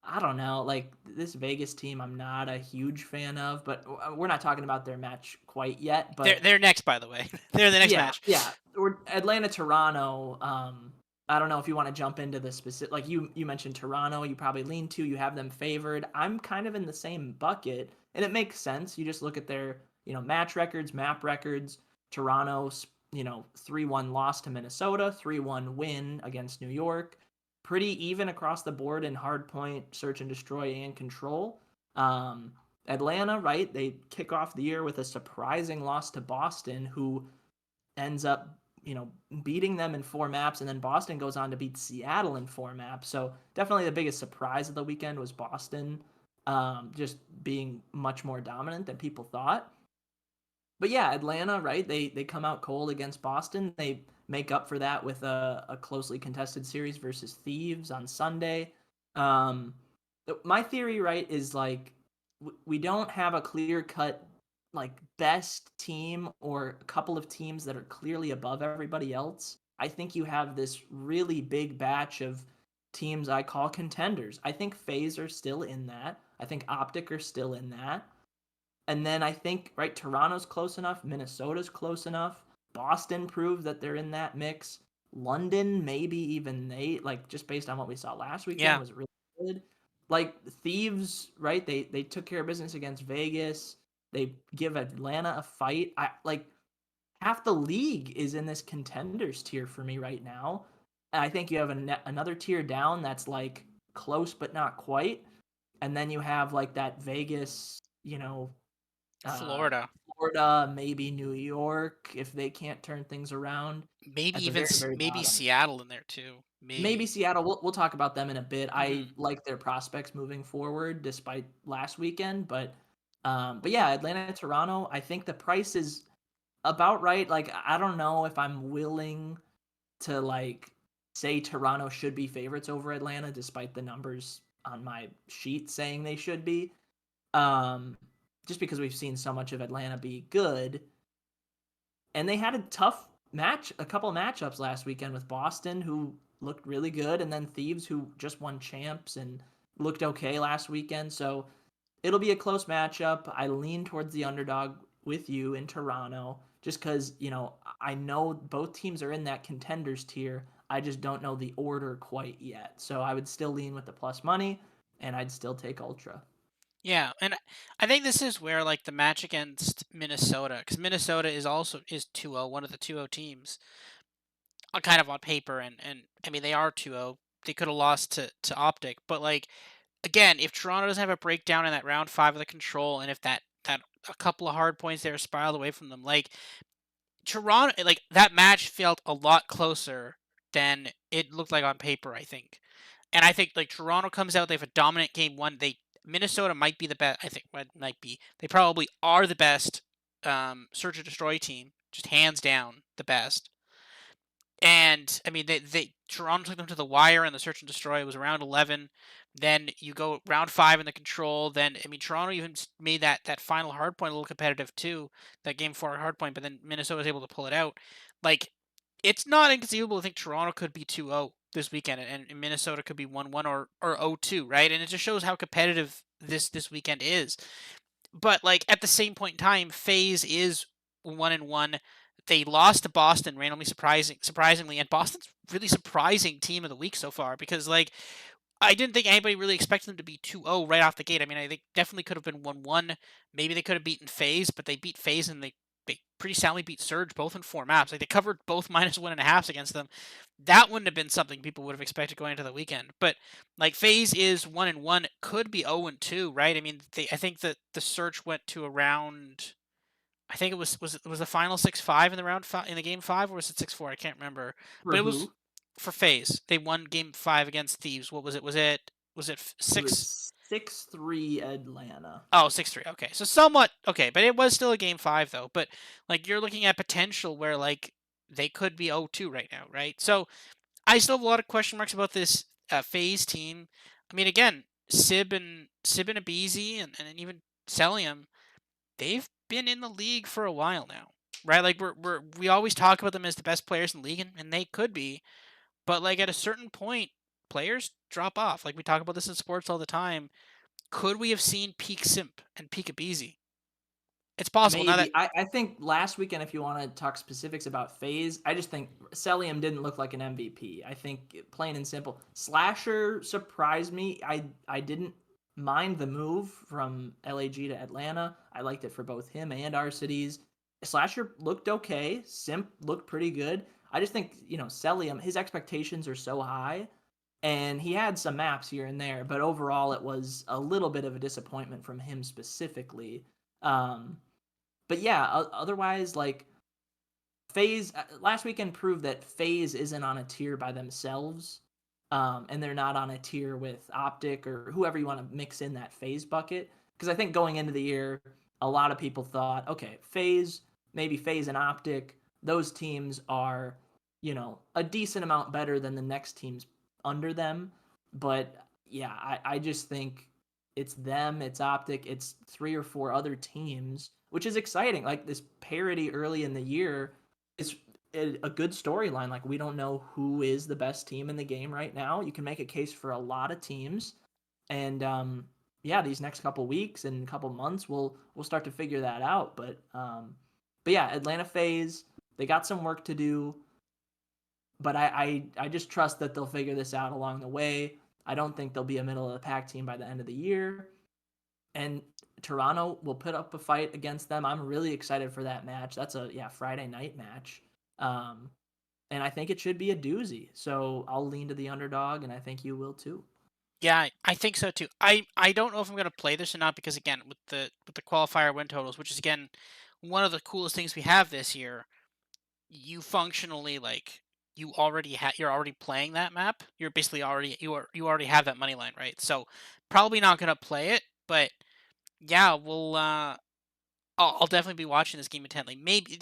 I don't know. Like, this Vegas team, I'm not a huge fan of, but we're not talking about their match quite yet. But They're next, by the way. They're the next yeah, match. yeah. Or Atlanta, Toronto. I don't know if you want to jump into the specific. Like you mentioned Toronto. You probably lean to. You have them favored. I'm kind of in the same bucket, and it makes sense. You just look at their match records, map records. Toronto's 3-1 loss to Minnesota, 3-1 win against New York. Pretty even across the board in hardpoint, search and destroy, and control. Um, Atlanta, right? They kick off the year with a surprising loss to Boston, who ends up, beating them in 4 maps, and then Boston goes on to beat Seattle in 4 maps. So definitely the biggest surprise of the weekend was Boston, just being much more dominant than people thought. But yeah, Atlanta, right? They come out cold against Boston. They make up for that with a closely contested series versus Thieves on Sunday. Um, my theory, right, is like we don't have a clear cut like best team or a couple of teams that are clearly above everybody else. I think you have this really big batch of teams I call contenders. I think FaZe are still in that. I think Optic are still in that. And then I think, right, Toronto's close enough, Minnesota's close enough, Boston proved that they're in that mix. London, maybe even they, like just based on what we saw last weekend, Yeah. was really good. Like Thieves, right? They took care of business against Vegas. They give Atlanta a fight. I like half the league is in this contenders tier for me right now. And I think you have another tier down that's like close but not quite. And then you have like that Vegas, uh, Florida. Florida, maybe New York if they can't turn things around Maybe at the even very, very maybe bottom. Seattle in there too. Maybe Maybe. Seattle. We'll talk about them in a bit. I Mhm. like their prospects moving forward despite last weekend, but yeah, Atlanta, Toronto. I think the price is about right. Like I don't know if I'm willing to like say Toronto should be favorites over Atlanta despite the numbers on my sheet saying they should be. Um, just because we've seen so much of Atlanta be good, and they had a tough match, a couple of matchups last weekend with Boston, who looked really good, and then Thieves, who just won champs and looked okay last weekend. So it'll be a close matchup. I lean towards the underdog with you in Toronto, just because I know both teams are in that contenders tier. I just don't know the order quite yet. So I would still lean with the plus money, and I'd still take Ultra. Yeah, and I think this is where like the match against Minnesota, because Minnesota is 2-0, one of the 2-0 teams, kind of on paper, and I mean they are 2-0. They could have lost to Optic, but like again, if Toronto doesn't have a breakdown in that round 5 of the control, and if that a couple of hard points there spiraled away from them, like Toronto, like that match felt a lot closer than it looked like on paper, I think. And I think like Toronto comes out, they have a dominant game one. They Minnesota might be the best. I think might be. They probably are the best search and destroy team, just hands down the best. And I mean, they Toronto took them to the wire in the search and destroy. It was around 11. Then you go round 5 in the control. Then I mean, Toronto even made that final hard point a little competitive too. That game 4 hard point, but then Minnesota was able to pull it out. Like, it's not inconceivable to think Toronto could be 2-0 this weekend, and Minnesota could be 1-1 or 0-2, right? And it just shows how competitive this weekend is. But like at the same point in time, FaZe is 1-1. They lost to Boston randomly, surprisingly, and Boston's really surprising team of the week so far because like I didn't think anybody really expected them to be 2-0 right off the gate. I mean, I think definitely could have been 1-1. Maybe they could have beaten FaZe, but they beat FaZe and they pretty soundly beat Surge both in 4 maps. Like they covered both -1.5s against them. That wouldn't have been something people would have expected going into the weekend. But like FaZe is 1-1, could be 0-2, right? I mean, I think that the search went to around. I think it was the final 6-5 in the round five in the game 5, or was it 6-4? I can't remember, but For it was who? for FaZe. They won game 5 against Thieves. What was it? Was it It six? was 6-3 Atlanta. Oh, 6-3. Okay, so somewhat okay, but it was still a game 5 though. But like you're looking at potential where like they could be 0-2 right now, right? So I still have a lot of question marks about this FaZe team. I mean, again, Sib and Abizi and even Celium, they've been in the league for a while now, right? Like we always talk about them as the best players in the league, and they could be, but like at a certain point, players drop off. Like we talk about this in sports all the time. Could we have seen peak Simp and peak Abizi? It's possible now that Maybe. I think last weekend, if you want to talk specifics about FaZe, I just think Celium didn't look like an MVP. I think plain and simple. Slasher surprised me. I didn't mind the move from LAG to Atlanta. I liked it for both him and our cities. Slasher looked okay. Simp looked pretty good. I just think, Celium, his expectations are so high, and he had some maps here and there, but overall it was a little bit of a disappointment from him specifically. Um, but yeah, otherwise, like FaZe last weekend proved that FaZe isn't on a tier by themselves, and they're not on a tier with Optic or whoever you want to mix in that FaZe bucket. Because I think going into the year, a lot of people thought, okay, FaZe, maybe FaZe and Optic, those teams are, a decent amount better than the next teams under them. But yeah, I just think it's them, it's Optic, it's 3 or 4 other teams, which is exciting. Like this parity early in the year is a good storyline. Like we don't know who is the best team in the game right now. You can make a case for a lot of teams, and yeah, these next couple weeks and couple months, we'll start to figure that out. But yeah, Atlanta FaZe, they got some work to do, but I just trust that they'll figure this out along the way. I don't think they'll be a middle of the pack team by the end of the year, and Toronto will put up a fight against them. I'm really excited for that match. That's a Friday night match. Um, and I think it should be a doozy. So I'll lean to the underdog, and I think you will too. yeah, I think so too. I don't know if I'm gonna play this or not because again with the qualifier win totals, which is again one of the coolest things we have this year, you functionally like you're already playing that map. You're basically you already have that money line, right? So probably not gonna play it, but yeah, we'll I'll definitely be watching this game intently. Maybe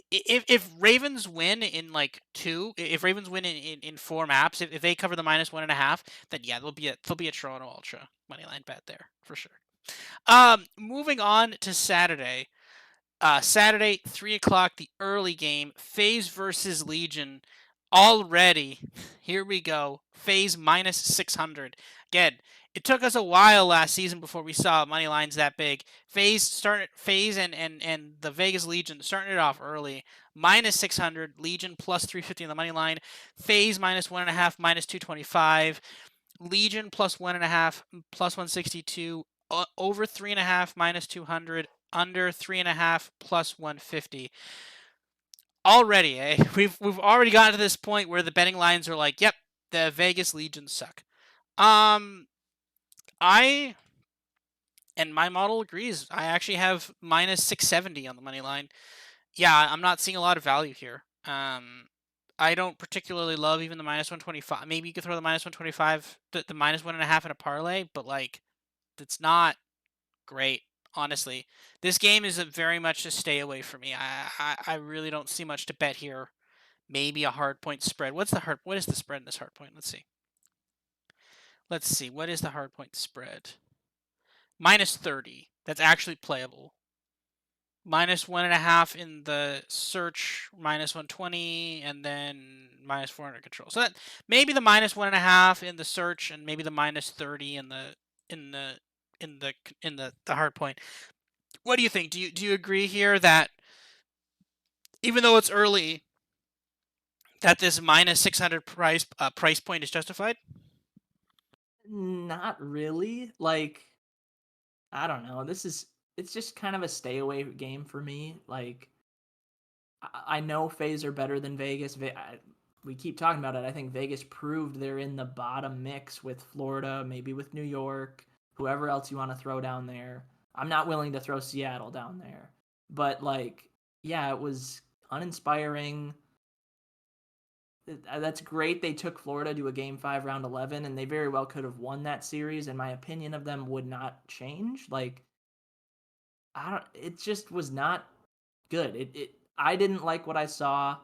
if Ravens win in like two, if Ravens win in 4 maps, if they cover the -1.5, then yeah, there'll be a Toronto Ultra money line bet there for sure. Moving on to Saturday. Saturday, 3 o'clock, the early game, FaZe versus Legion. Already, here we go. FaZe -600. Again, it took us a while last season before we saw money lines that big. FaZe and the Vegas Legion starting it off early. -600, Legion +350 on the money line. FaZe -1.5, -225. Legion +1.5, +162, over 3.5, -200, under 3.5, +150. Already, eh? We've already gotten to this point where the betting lines are like, yep, the Vegas Legions suck. Um, I and my model agrees. I actually have -670 on the money line. Yeah, I'm not seeing a lot of value here. I don't particularly love even the minus 125. Maybe you could throw the minus 125, the minus 1.5 in a parlay, but like it's not great, honestly. This game is a very much a stay away for me. I really don't see much to bet here. Maybe a hard point spread. What is the spread in this hard point? Let's see. Let's see. What is the hard point spread? Minus 30. That's actually playable. Minus 1.5 in the search, minus 120, and then minus 400 control. So that maybe the minus 1.5 in the search, and maybe the minus 30 in the in the the hard point. What do you think? Do you agree here that even though it's early, that this minus 600 price point is justified? Not really. Like, I don't know. It's just kind of a stay away game for me. Like, I know Fays are better than Vegas. We keep talking about it. I think Vegas proved they're in the bottom mix with Florida, maybe with New York, whoever else you want to throw down there. I'm not willing to throw Seattle down there. But like, yeah, it was uninspiring. That's great. They took Florida to a game 5 round 11 and they very well could have won that series and my opinion of them would not change. Like, I don't it just was not good. It I didn't like what I saw.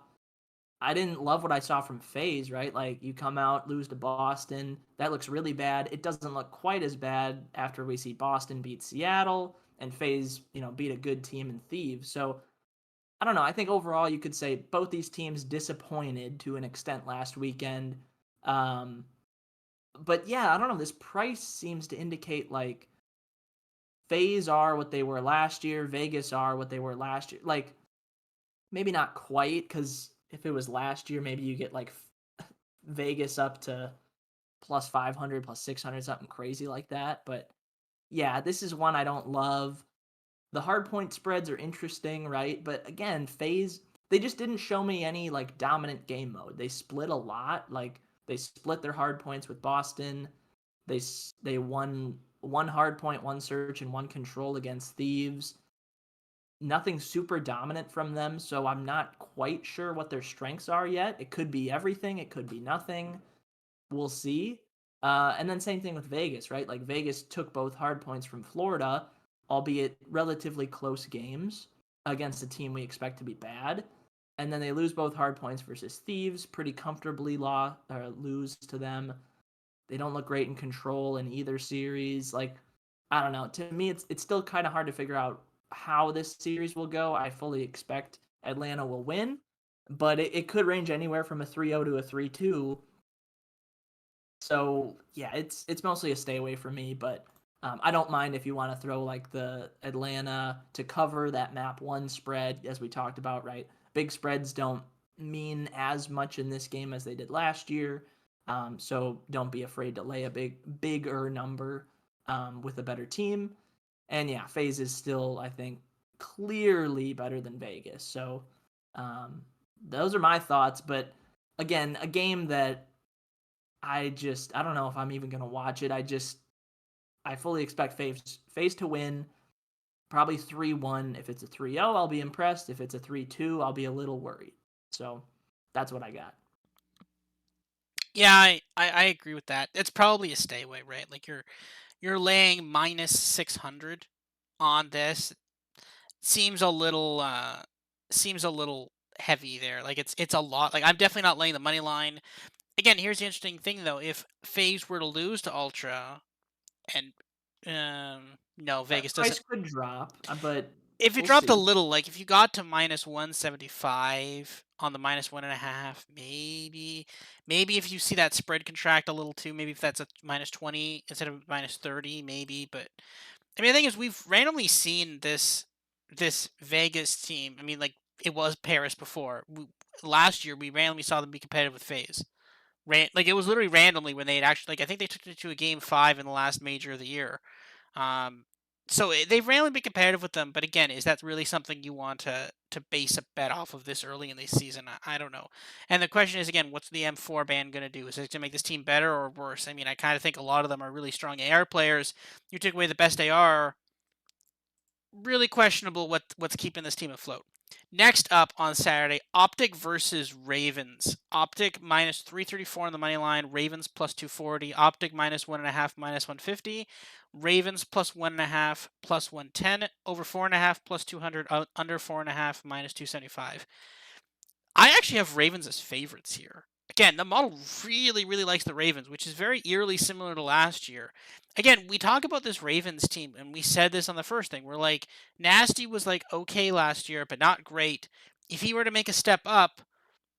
I didn't love what I saw from FaZe, right? Like you come out, lose to Boston. That looks really bad. It doesn't look quite as bad after we see Boston beat Seattle and FaZe, beat a good team in Thieves. So I don't know. I think overall you could say both these teams disappointed to an extent last weekend. Um, but yeah, I don't know. This price seems to indicate like FaZe are what they were last year, Vegas are what they were last year. Like maybe not quite, because if it was last year, maybe you get like Vegas up to plus 500, plus 600, something crazy like that. But yeah, this is one I don't love. The hard point spreads are interesting, right? But again, FaZe, they just didn't show me any like dominant game mode. They split a lot. Like they split their hard points with Boston. They won one hard point, one search, and one control against Thieves. Nothing super dominant from them, so I'm not quite sure what their strengths are yet. It could be everything, it could be nothing. We'll see. And then same thing with Vegas, right? Like Vegas took both hard points from Florida, albeit relatively close games against a team we expect to be bad. And then they lose both hard points versus Thieves, pretty comfortably lose to them. They don't look great in control in either series. Like, I don't know. To me, it's still kind of hard to figure out how this series will go. I fully expect Atlanta will win, but it could range anywhere from a 3-0 to a 3-2. So yeah, it's mostly a stay away for me, but I don't mind if you want to throw like the Atlanta to cover that map one spread, as we talked about, right? Big spreads don't mean as much in this game as they did last year, so don't be afraid to lay a bigger number with a better team. And yeah, FaZe is still, I think, clearly better than Vegas. So um, those are my thoughts. But again, a game that I don't know if I'm even gonna watch it. I fully expect FaZe to win, probably 3-1. If it's a 3-0, I'll be impressed. If it's a 3-2, I'll be a little worried. So that's what I got. Yeah, I agree with that. It's probably a stay away, right? Like you're laying minus 600 on this. Seems a little heavy there. Like it's a lot. Like I'm definitely not laying the money line. Again, here's the interesting thing though. If FaZe were to lose to Ultra and no, Vegas doesn't. Price could drop, but If it we'll dropped a see. little, like if you got to minus 175 on the minus 1.5, maybe if you see that spread contract a little too, maybe if that's a minus 20 instead of minus 30, maybe. But I mean, the thing is, we've randomly seen this Vegas team. I mean, like it was Paris before. Last year, we randomly saw them be competitive with FaZe. Like it was literally randomly when they had actually, like I think they took it to a game 5 in the last major of the year. Um, so they've randomly been competitive with them, but again, is that really something you want to base a bet off of this early in the season? I don't know. And the question is again, what's the M4 ban going to do? Is it going to make this team better or worse? I mean, I kind of think a lot of them are really strong AR players. You take away the best AR, really questionable what's keeping this team afloat. Next up on Saturday, Optic versus Ravens. Optic minus 334 on the money line. Ravens plus 240. Optic minus 1.5 minus 150. Ravens plus 1.5 plus 110. Over 4.5 plus 200. Under 4.5 minus 275. I actually have Ravens as favorites here. Again, the model really, really likes the Ravens, which is very eerily similar to last year. Again, we talk about this Ravens team, and we said this on the first thing. We're like, Nasty was like okay last year, but not great. If he were to make a step up,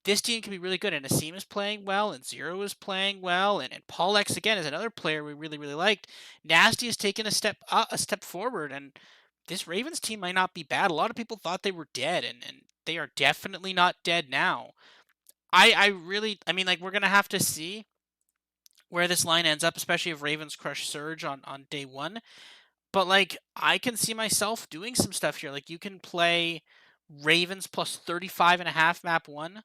this team can be really good. And Asim is playing well, and Zero is playing well, and Paul X again is another player we really, really liked. Nasty has taken a step forward, and this Ravens team might not be bad. A lot of people thought they were dead, and they are definitely not dead now. I really, I mean, like, we're gonna have to see where this line ends up, especially if Ravens crush Surge on day one. But like, I can see myself doing some stuff here. Like, you can play Ravens plus 35.5 map one.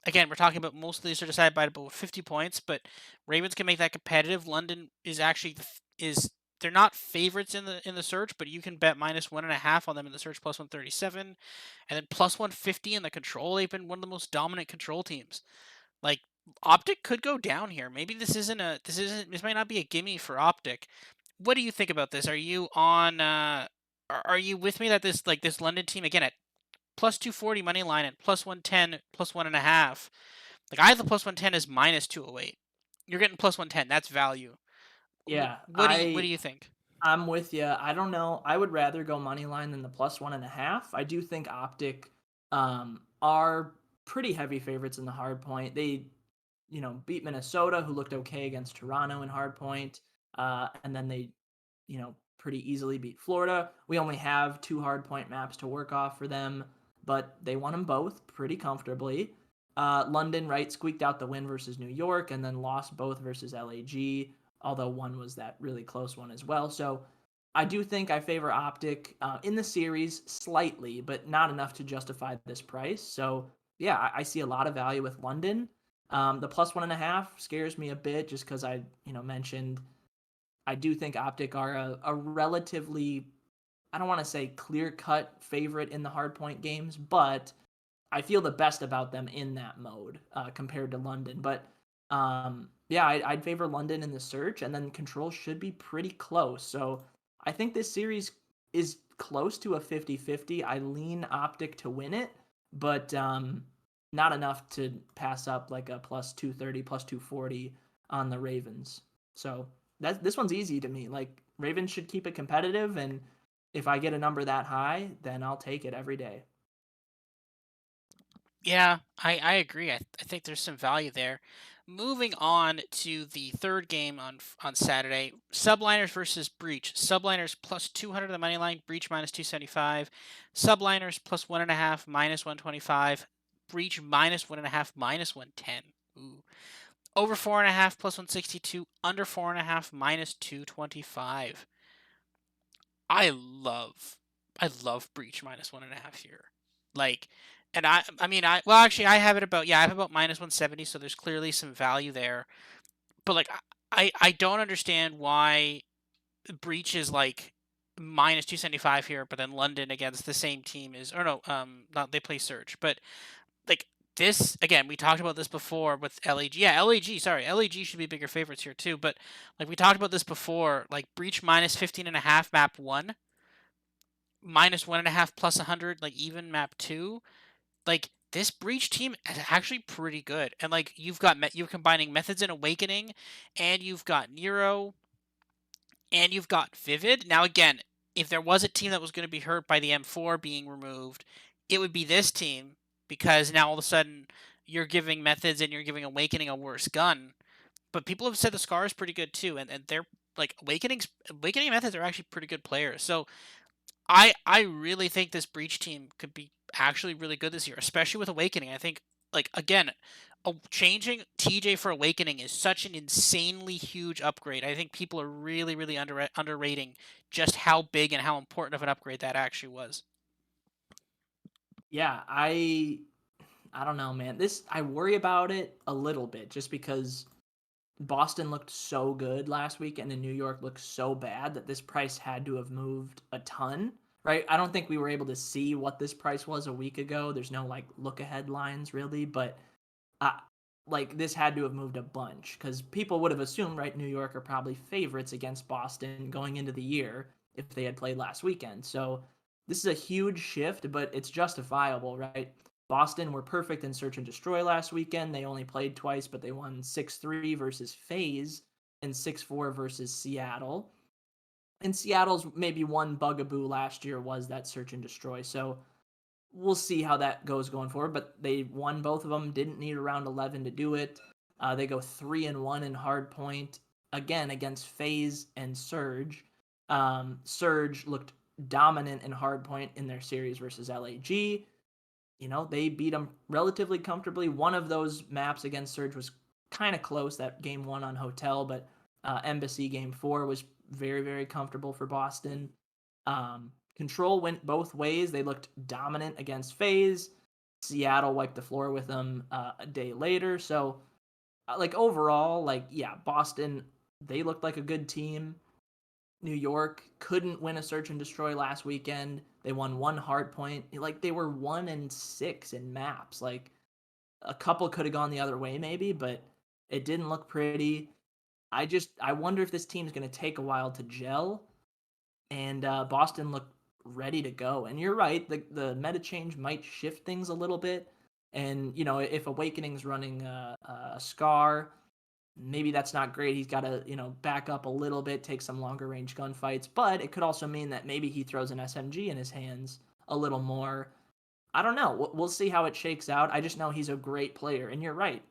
Again, we're talking about most of these are decided by about 50 points, but Ravens can make that competitive. London is actually is they're not favorites in the search, but you can bet minus 1.5 on them in the search plus 137, and then plus 150 in the control. They've been one of the most dominant control teams. Like, Optic could go down here. Maybe this might not be a gimme for Optic. What do you think about this? Are you on are you with me that this London team again at plus 240 money line and plus 110 plus 1.5? Like, I have the plus 110 is minus 208. You're getting plus 110. That's value. Yeah, What do you think? I'm with you. I don't know. I would rather go money line than the plus 1.5. I do think Optic are pretty heavy favorites in the hard point. They, beat Minnesota, who looked okay against Toronto in hard point, and then they, pretty easily beat Florida. We only have two hard point maps to work off for them, but they won them both pretty comfortably. London, right, squeaked out the win versus New York, and then lost both versus LAG, although one was that really close one as well. So I do think I favor Optic in the series slightly, but not enough to justify this price. So yeah, I see a lot of value with London. The plus 1.5 scares me a bit just because I, mentioned I do think Optic are a relatively, I don't want to say clear cut favorite in the hardpoint games, but I feel the best about them in that mode compared to London. But yeah, I'd favor London in the search, and then Control should be pretty close. So I think this series is close to a 50-50. I lean Optic to win it, but not enough to pass up like a plus 230, plus 240 on the Ravens. So this one's easy to me. Like, Ravens should keep it competitive, and if I get a number that high, then I'll take it every day. Yeah, I agree. I think there's some value there. Moving on to the third game on Saturday, Subliners versus Breach. Subliners plus 200 on the money line, Breach minus 275. Subliners plus 1.5 minus 125. Breach minus 1.5 minus 110. Ooh. Over 4.5 plus 162. Under 4.5 minus 225. I love I love Breach minus 1.5 here. Like, and I mean, well, actually I have it about, yeah, I have about minus 170, so there's clearly some value there. But like, I don't understand why Breach is like minus 275 here, but then London against the same team is, or no, not, they play Surge, but like, this again, we talked about this before with LAG. Yeah, LAG, sorry, LAG should be bigger favorites here too, but like, we talked about this before, like Breach minus 15.5 map 1, minus 1.5 plus 100, like even map 2. Like, this Breach team is actually pretty good. And like, you're combining Methods and Awakening, and you've got Nero, and you've got Vivid. Now again, if there was a team that was going to be hurt by the M4 being removed, it would be this team, because now all of a sudden you're giving Methods and you're giving Awakening a worse gun. But people have said the Scar is pretty good too, and they're like, Awakening Methods are actually pretty good players. So I really think this Breach team could be actually really good this year, especially with Awakening. I think, like, again, changing TJ for Awakening is such an insanely huge upgrade. I think people are really, really underrating just how big and how important of an upgrade that actually was. Yeah, I don't know, man. I worry about it a little bit just because Boston looked so good last week and New York looked so bad that this price had to have moved a ton. right? I don't think we were able to see what this price was a week ago. There's no like look ahead lines really, but uh, like this had to have moved a bunch because people would have assumed, right? New York are probably favorites against Boston going into the year if they had played last weekend. So this is a huge shift, but it's justifiable, right? Boston were perfect in search and destroy last weekend. They only played twice, but they won 6-3 versus FaZe and 6-4 versus Seattle. And Seattle's maybe one bugaboo last year was that search and destroy. So we'll see how that goes going forward. But they won both of them. Didn't need a round 11 to do it. They go 3-1 in hard point again against FaZe and Surge. Surge looked dominant in hard point in their series versus LAG. They beat them relatively comfortably. One of those maps against Surge was kind of close, that game one on Hotel, but Embassy game four was very, very comfortable for Boston. Control went both ways. They looked dominant against FaZe. Seattle wiped the floor with them a day later. So, like, overall, like, yeah, Boston, they looked like a good team. New York couldn't win a search and destroy last weekend. They won one hard point. Like they were 1-6 in maps. Like a couple could have gone the other way maybe, but it didn't look pretty. I wonder if this team's going to take a while to gel. And Boston looked ready to go. And you're right, the meta change might shift things a little bit. And if Awakening's running a Scar, maybe that's not great. He's got to, back up a little bit, take some longer range gunfights, but it could also mean that maybe he throws an SMG in his hands a little more. I don't know. We'll see how it shakes out. I just know he's a great player, and you're right.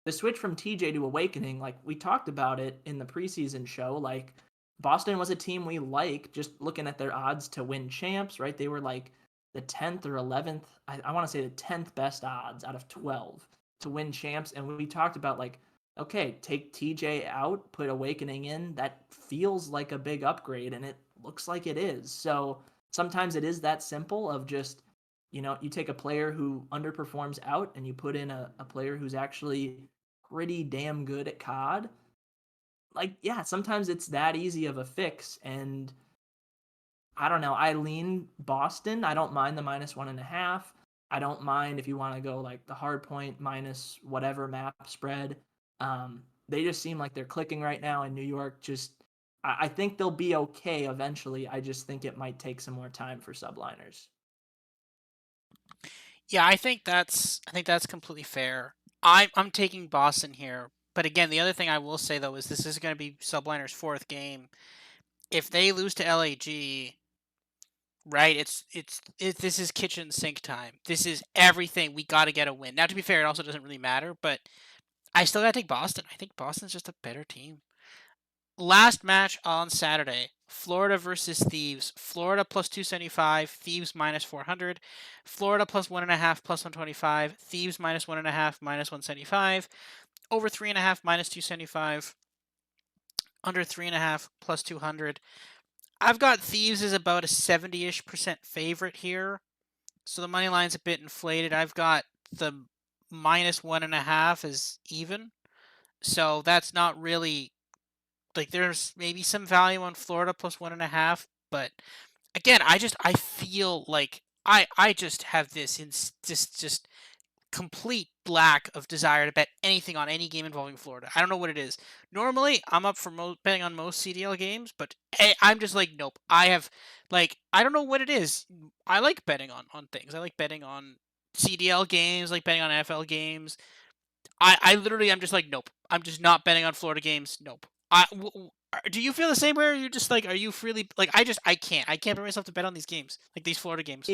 The switch from TJ to Awakening, like we talked about it in the preseason show, like Boston was a team we like. Just looking at their odds to win champs, right? They were like the 10th or 11th. I want to say the 10th best odds out of 12 to win champs, and we talked about like, okay, take TJ out, put Awakening in. That feels like a big upgrade, and it looks like it is. So sometimes it is that simple of just you take a player who underperforms out and you put in a player who's actually pretty damn good at COD. Like, yeah, sometimes it's that easy of a fix. And I don't know. I lean Boston. I don't mind the -1.5. I don't mind if you want to go like the hard point minus whatever map spread. They just seem like they're clicking right now, and New York just. I think they'll be okay eventually. I just think it might take some more time for subliners. Yeah, I think that's completely fair. I'm taking Boston here, but again, the other thing I will say though is this is going to be Subliner's fourth game. If they lose to LAG, right? This is kitchen sink time. This is everything. We got to get a win. Now, to be fair, it also doesn't really matter, but I still got to take Boston. I think Boston's just a better team. Last match on Saturday, Florida versus Thieves. Florida plus 275, Thieves minus 400. Florida plus 1.5 plus 125. Thieves minus 1.5 minus 175. Over 3.5 minus 275. Under 3.5 plus 200. I've got Thieves as about a 70-ish% favorite here. So the money line's a bit inflated. I've got the -1.5 as even. So that's not really like there's maybe some value on Florida plus 1.5, but again, I feel like I just have this in just complete lack of desire to bet anything on any game involving Florida. I don't know what it is. Normally, I'm up for betting on most CDL games, but I'm just like, nope. I have I don't know what it is. I like betting on things. I like betting on CDL games, like betting on NFL games. I literally I'm just like, nope. I'm just not betting on Florida games. Nope. Do you feel the same way? Or are you just like, are you freely like? I can't bring myself to bet on these games, like these Florida games.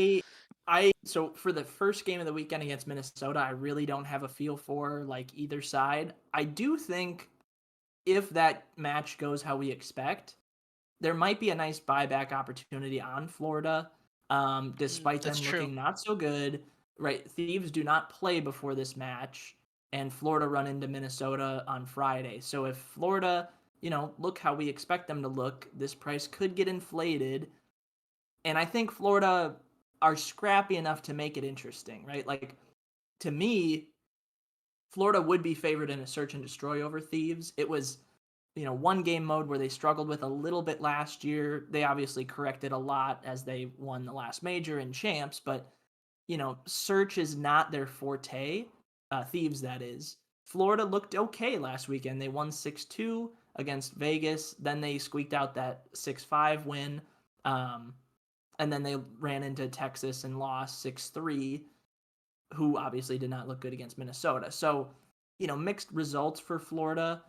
So for the first game of the weekend against Minnesota, I really don't have a feel for like either side. I do think if that match goes how we expect, there might be a nice buyback opportunity on Florida, despite That's them true. looking not so good. Right, Thieves do not play before this match, and Florida run into Minnesota on Friday. So if Florida, look how we expect them to look, this price could get inflated, and I think Florida are scrappy enough to make it interesting, right? Like to me, Florida would be favored in a search and destroy over Thieves. It was one game mode where they struggled with a little bit last year. They obviously corrected a lot as they won the last major and champs, but search is not their forte. Thieves, that is. Florida looked okay last weekend. They won 6-2 against Vegas. Then they squeaked out that 6-5 win. Um, and then they ran into Texas and lost 6-3, who obviously did not look good against Minnesota. So, mixed results for Florida.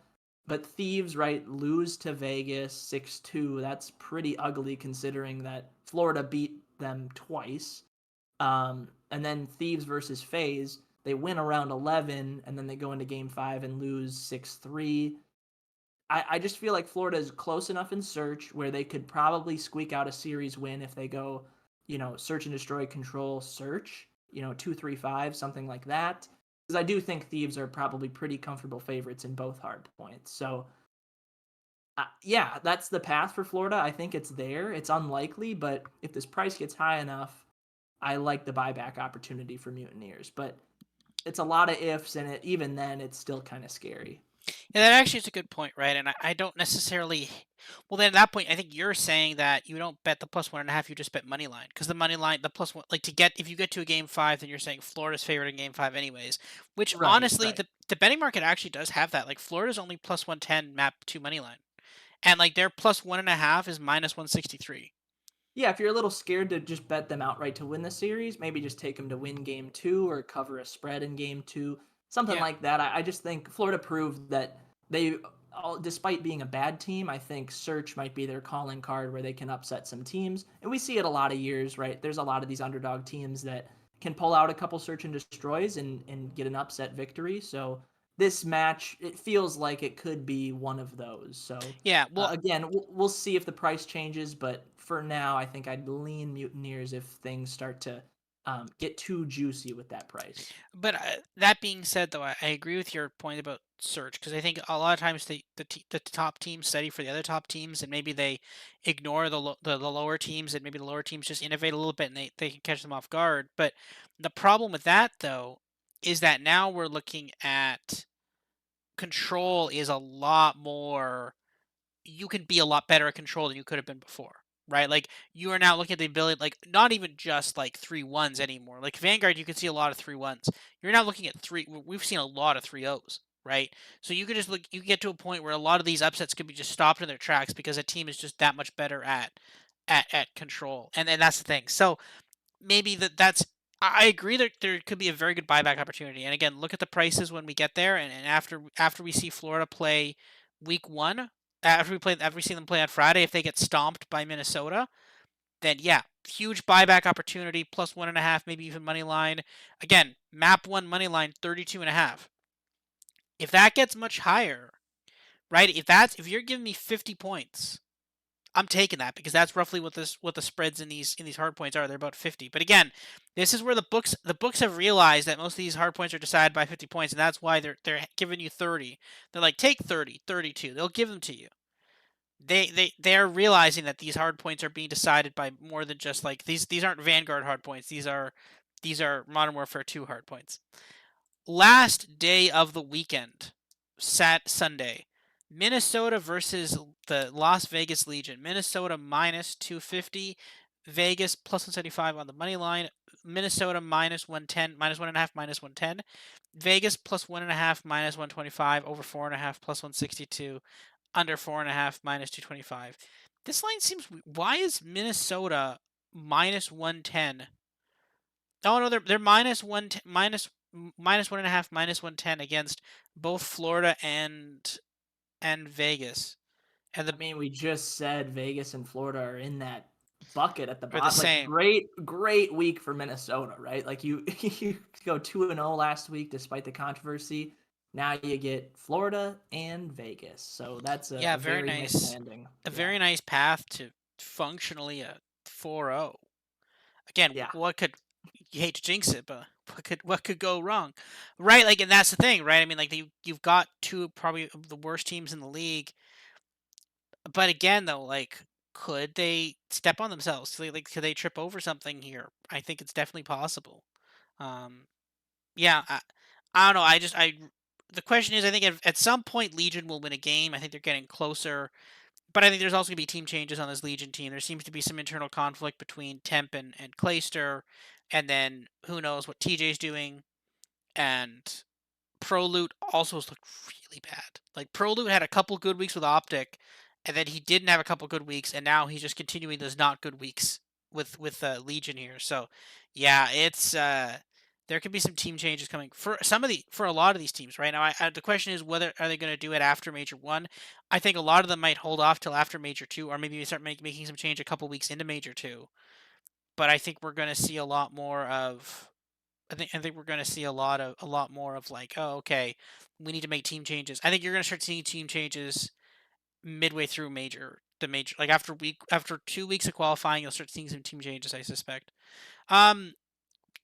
But Thieves, right, lose to Vegas 6-2. That's pretty ugly considering that Florida beat them twice. And then Thieves versus FaZe, they win around 11, and then they go into game 5 and lose 6-3. I just feel like Florida is close enough in search where they could probably squeak out a series win if they go, search and destroy, control, search, 2-3-5, something like that. Because I do think Thieves are probably pretty comfortable favorites in both hard points. So, yeah, that's the path for Florida. I think it's there. It's unlikely, but if this price gets high enough, I like the buyback opportunity for Mutineers. But it's a lot of ifs, and even then, it's still kind of scary. Yeah, that actually is a good point, right? And I don't necessarily. Well, then at that point, I think you're saying that you don't bet the +1.5, you just bet money line because the money line, the plus one, like to get if you get to a game 5, then you're saying Florida's favorite in game 5 anyways. Which Right, honestly, right. the betting market actually does have that. Like Florida's only +110 map to money line, and like their +1.5 is -163. Yeah, if you're a little scared to just bet them outright to win the series, maybe just take them to win game 2 or cover a spread in game 2, something Yeah. like that. I just think Florida proved that they, despite being a bad team, I think search might be their calling card where they can upset some teams. And we see it a lot of years, right? There's a lot of these underdog teams that can pull out a couple search and destroys and get an upset victory. So this match, it feels like it could be one of those. So Yeah. Well, again, we'll see if the price changes, but for now, I think I'd lean Mutineers if things start to get too juicy with that price. but that being said, though, I agree with your point about search because I think a lot of times the top teams study for the other top teams, and maybe they ignore the lower teams, and maybe the lower teams just innovate a little bit, and they can catch them off guard. But the problem with that, though, is that now we're looking at control is a lot more you can be a lot better at control than you could have been before, right? Like you are now looking at the ability, like not even just like 3-1s anymore. Like Vanguard, you can see a lot of 3-1s. You're now looking at three. We've seen a lot of 3-0s, right? So you could just look. You get to a point where a lot of these upsets could be just stopped in their tracks because a team is just that much better at control, and that's the thing. So maybe that's. I agree that there could be a very good buyback opportunity. And again, look at the prices when we get there, and after we see Florida play week 1, after we see them play on Friday, if they get stomped by Minnesota, then yeah, huge buyback opportunity, +1.5, maybe even money line. Again, map 1 money line 32.5. If that gets much higher, right? If you're giving me 50 points, I'm taking that because that's roughly what the spreads in these hard points are. They're about 50. But again, this is where the books have realized that most of these hard points are decided by 50 points, and that's why they're giving you 30. They're like take 30, 32. They'll give them to you. They're realizing that these hard points are being decided by more than just like these aren't Vanguard hard points. These are Modern Warfare 2 hard points. Last day of the weekend, Sunday, Minnesota versus the Las Vegas Legion. Minnesota -250, Vegas +175 on the money line. Minnesota -110, -1.5, -110. Vegas +1.5, -125. Over 4.5, +162. Under 4.5, -225. This line seems. Why is Minnesota -110? Oh no, they're -1.5, -110 against both Florida and Vegas, and I mean, we just said Vegas and Florida are in that bucket at the are the bottom. Like, same. great week for Minnesota, right? Like you you go 2-0 last week despite the controversy. Now you get Florida and Vegas. So that's Yeah, a very very nice nice. landing. A Yeah. very nice path to functionally a 4-0. Again, Yeah. what could you hate to jinx it, but what could go wrong, right? Like, and that's the thing, right? I mean, like you've got two probably of the worst teams in the league, but again, though, like, could they step on themselves? Could they trip over something here? I think it's definitely possible. Um, yeah, I don't know. I the question is, I think at some point Legion will win a game. I think they're getting closer, but I think there's also gonna be team changes on this Legion team. There seems to be some internal conflict between Temp and Clayster, and then who knows what TJ's doing. And Proloot also has looked really bad. Like Proloot had a couple good weeks with Optic, and then he didn't have a couple good weeks, and now he's just continuing those not good weeks with Legion here. So yeah, it's there could be some team changes coming for for a lot of these teams right now. The question is whether are they going to do it after Major One. I think a lot of them might hold off till after Major Two, or maybe start making some change a couple weeks into Major Two. But I think we're going to see a lot more of I think we're going to see a lot more of like, oh, okay, we need to make team changes. I think you're going to start seeing team changes midway through major like after 2 weeks of qualifying, you'll start seeing some team changes. I suspect. Um,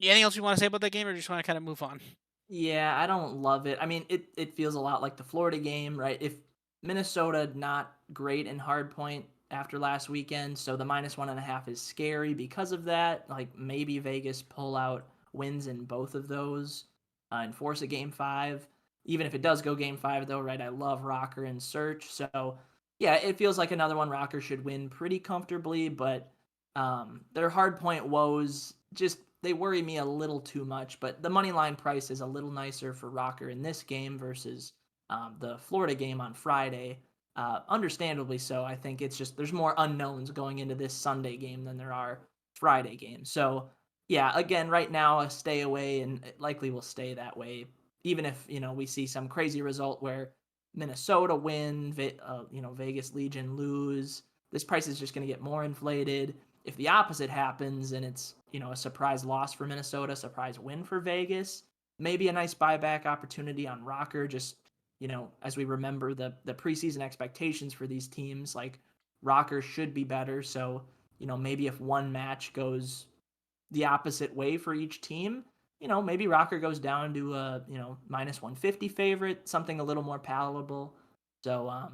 Anything else you want to say about that game, or just want to kind of move on? Yeah, I don't love it. I mean, it feels a lot like the Florida game, right? If Minnesota not great in hard point after last weekend, so the -1.5 is scary because of that. Like maybe Vegas pull out wins in both of those and force a game 5. Even if it does go game 5, though, right? I love Rocker and Search, so yeah, it feels like another one Rocker should win pretty comfortably, but their hard point woes just they worry me a little too much. But the money line price is a little nicer for Rocker in this game versus the Florida game on Friday. Understandably so. I think it's just there's more unknowns going into this Sunday game than there are Friday games. So yeah, again, right now a stay away, and it likely will stay that way. Even if we see some crazy result where Minnesota win, Vegas Legion lose, this price is just going to get more inflated. If the opposite happens and it's a surprise loss for Minnesota, surprise win for Vegas, maybe a nice buyback opportunity on Rocker. Just as we remember the preseason expectations for these teams, like Rocker should be better. So maybe if one match goes the opposite way for each team, maybe Rocker goes down to a -150 favorite, something a little more palatable. So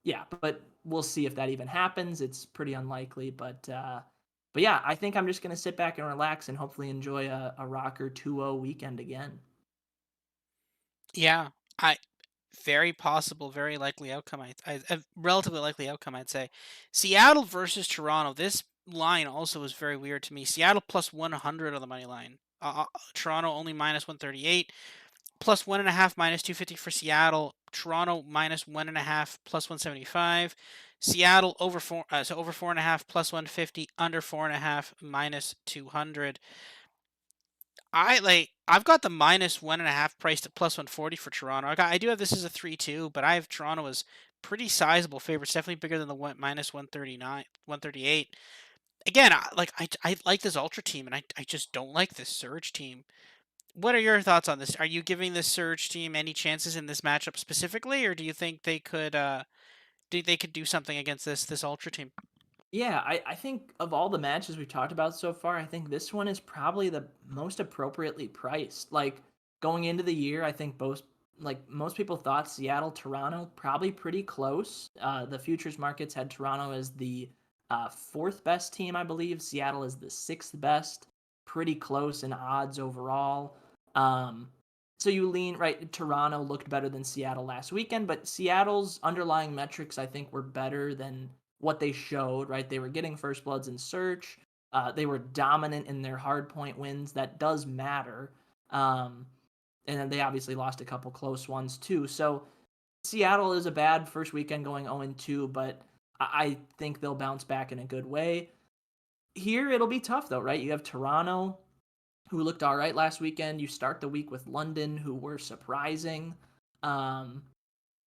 yeah, but we'll see if that even happens. It's pretty unlikely, but yeah, I think I'm just gonna sit back and relax and hopefully enjoy a Rocker 2-0 weekend again. Yeah, I very possible, very likely outcome. A relatively likely outcome, I'd say. Seattle versus Toronto. This line also is very weird to me. Seattle plus 100 on the money line. Toronto only -138. Plus 1.5 -250 for Seattle. Toronto -1.5 plus 175. Seattle over four, so over 4.5 plus 150. Under 4.5 -200. I've got the -1.5 priced at plus 140 for Toronto. I do have this as a 3-2, but I have Toronto as pretty sizable favorites, definitely bigger than the -139, 138. Again, I like this Ultra team, and I just don't like this Surge team. What are your thoughts on this? Are you giving this Surge team any chances in this matchup specifically, or do you think they could do something against this Ultra team? Yeah, I think of all the matches we've talked about so far, I think this one is probably the most appropriately priced. Like going into the year, I think both like most people thought Seattle, Toronto, probably pretty close. The futures markets had Toronto as the fourth best team, I believe. Seattle is the sixth best. Pretty close in odds overall. Um, so you lean right. Toronto looked better than Seattle last weekend, but Seattle's underlying metrics, I think, were better than what they showed, right? They were getting first bloods in search. They were dominant in their hard point wins. That does matter. Um, and then they obviously lost a couple close ones too. So Seattle is a bad first weekend going 0-2, but I think they'll bounce back in a good way. Here it'll be tough though, right? You have Toronto, who looked all right last weekend. You start the week with London, who were surprising. Um,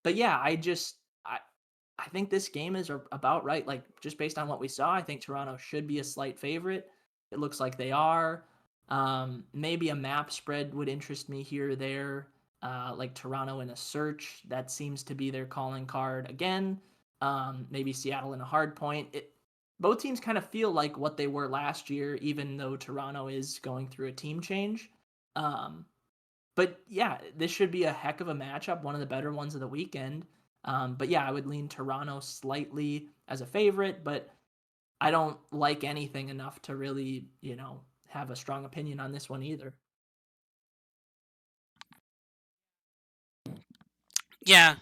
but yeah, I think this game is about right. Like just based on what we saw, I think Toronto should be a slight favorite. It looks like they are. Maybe a map spread would interest me here or there. Like Toronto in a search, that seems to be their calling card again. Maybe Seattle in a hard point. Both teams kind of feel like what they were last year, even though Toronto is going through a team change. Um, but yeah, this should be a heck of a matchup, one of the better ones of the weekend. But yeah, I would lean Toronto slightly as a favorite, but I don't like anything enough to really, have a strong opinion on this one either. Yeah,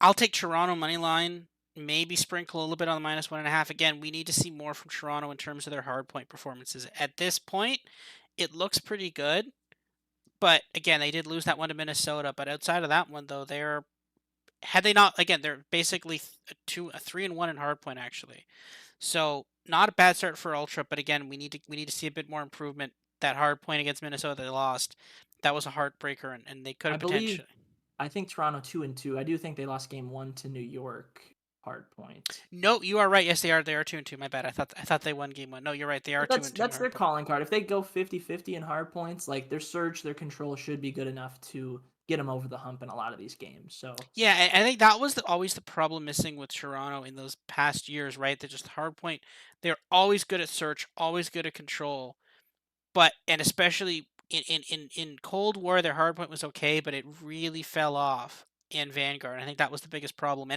I'll take Toronto money line. Maybe sprinkle a little bit on the -1.5. Again, we need to see more from Toronto in terms of their hard point performances. At this point, it looks pretty good. But again, they did lose that one to Minnesota. But outside of that one, though, they're had they not again, they're basically a 3-1 in hard point actually. So not a bad start for Ultra. But again, we need to see a bit more improvement. That hard point against Minnesota they lost, that was a heartbreaker, and they could I have believe potentially. I think Toronto 2-2. I do think they lost game 1 to New York hard point. No, you are right. Yes, they are. They are 2-2. My bad. I thought they won game one. No, you're right. They are But two that's and two in that's their hard point. calling card. If they go 50-50 in hard points, like their surge, their control should be good enough to get them over the hump in a lot of these games. So Yeah, I think that was always the problem missing with Toronto in those past years, right? They're just hard point. They're always good at search, always good at control, but and especially in Cold War, their hard point was okay, but it really fell off in Vanguard. I think that was the biggest problem.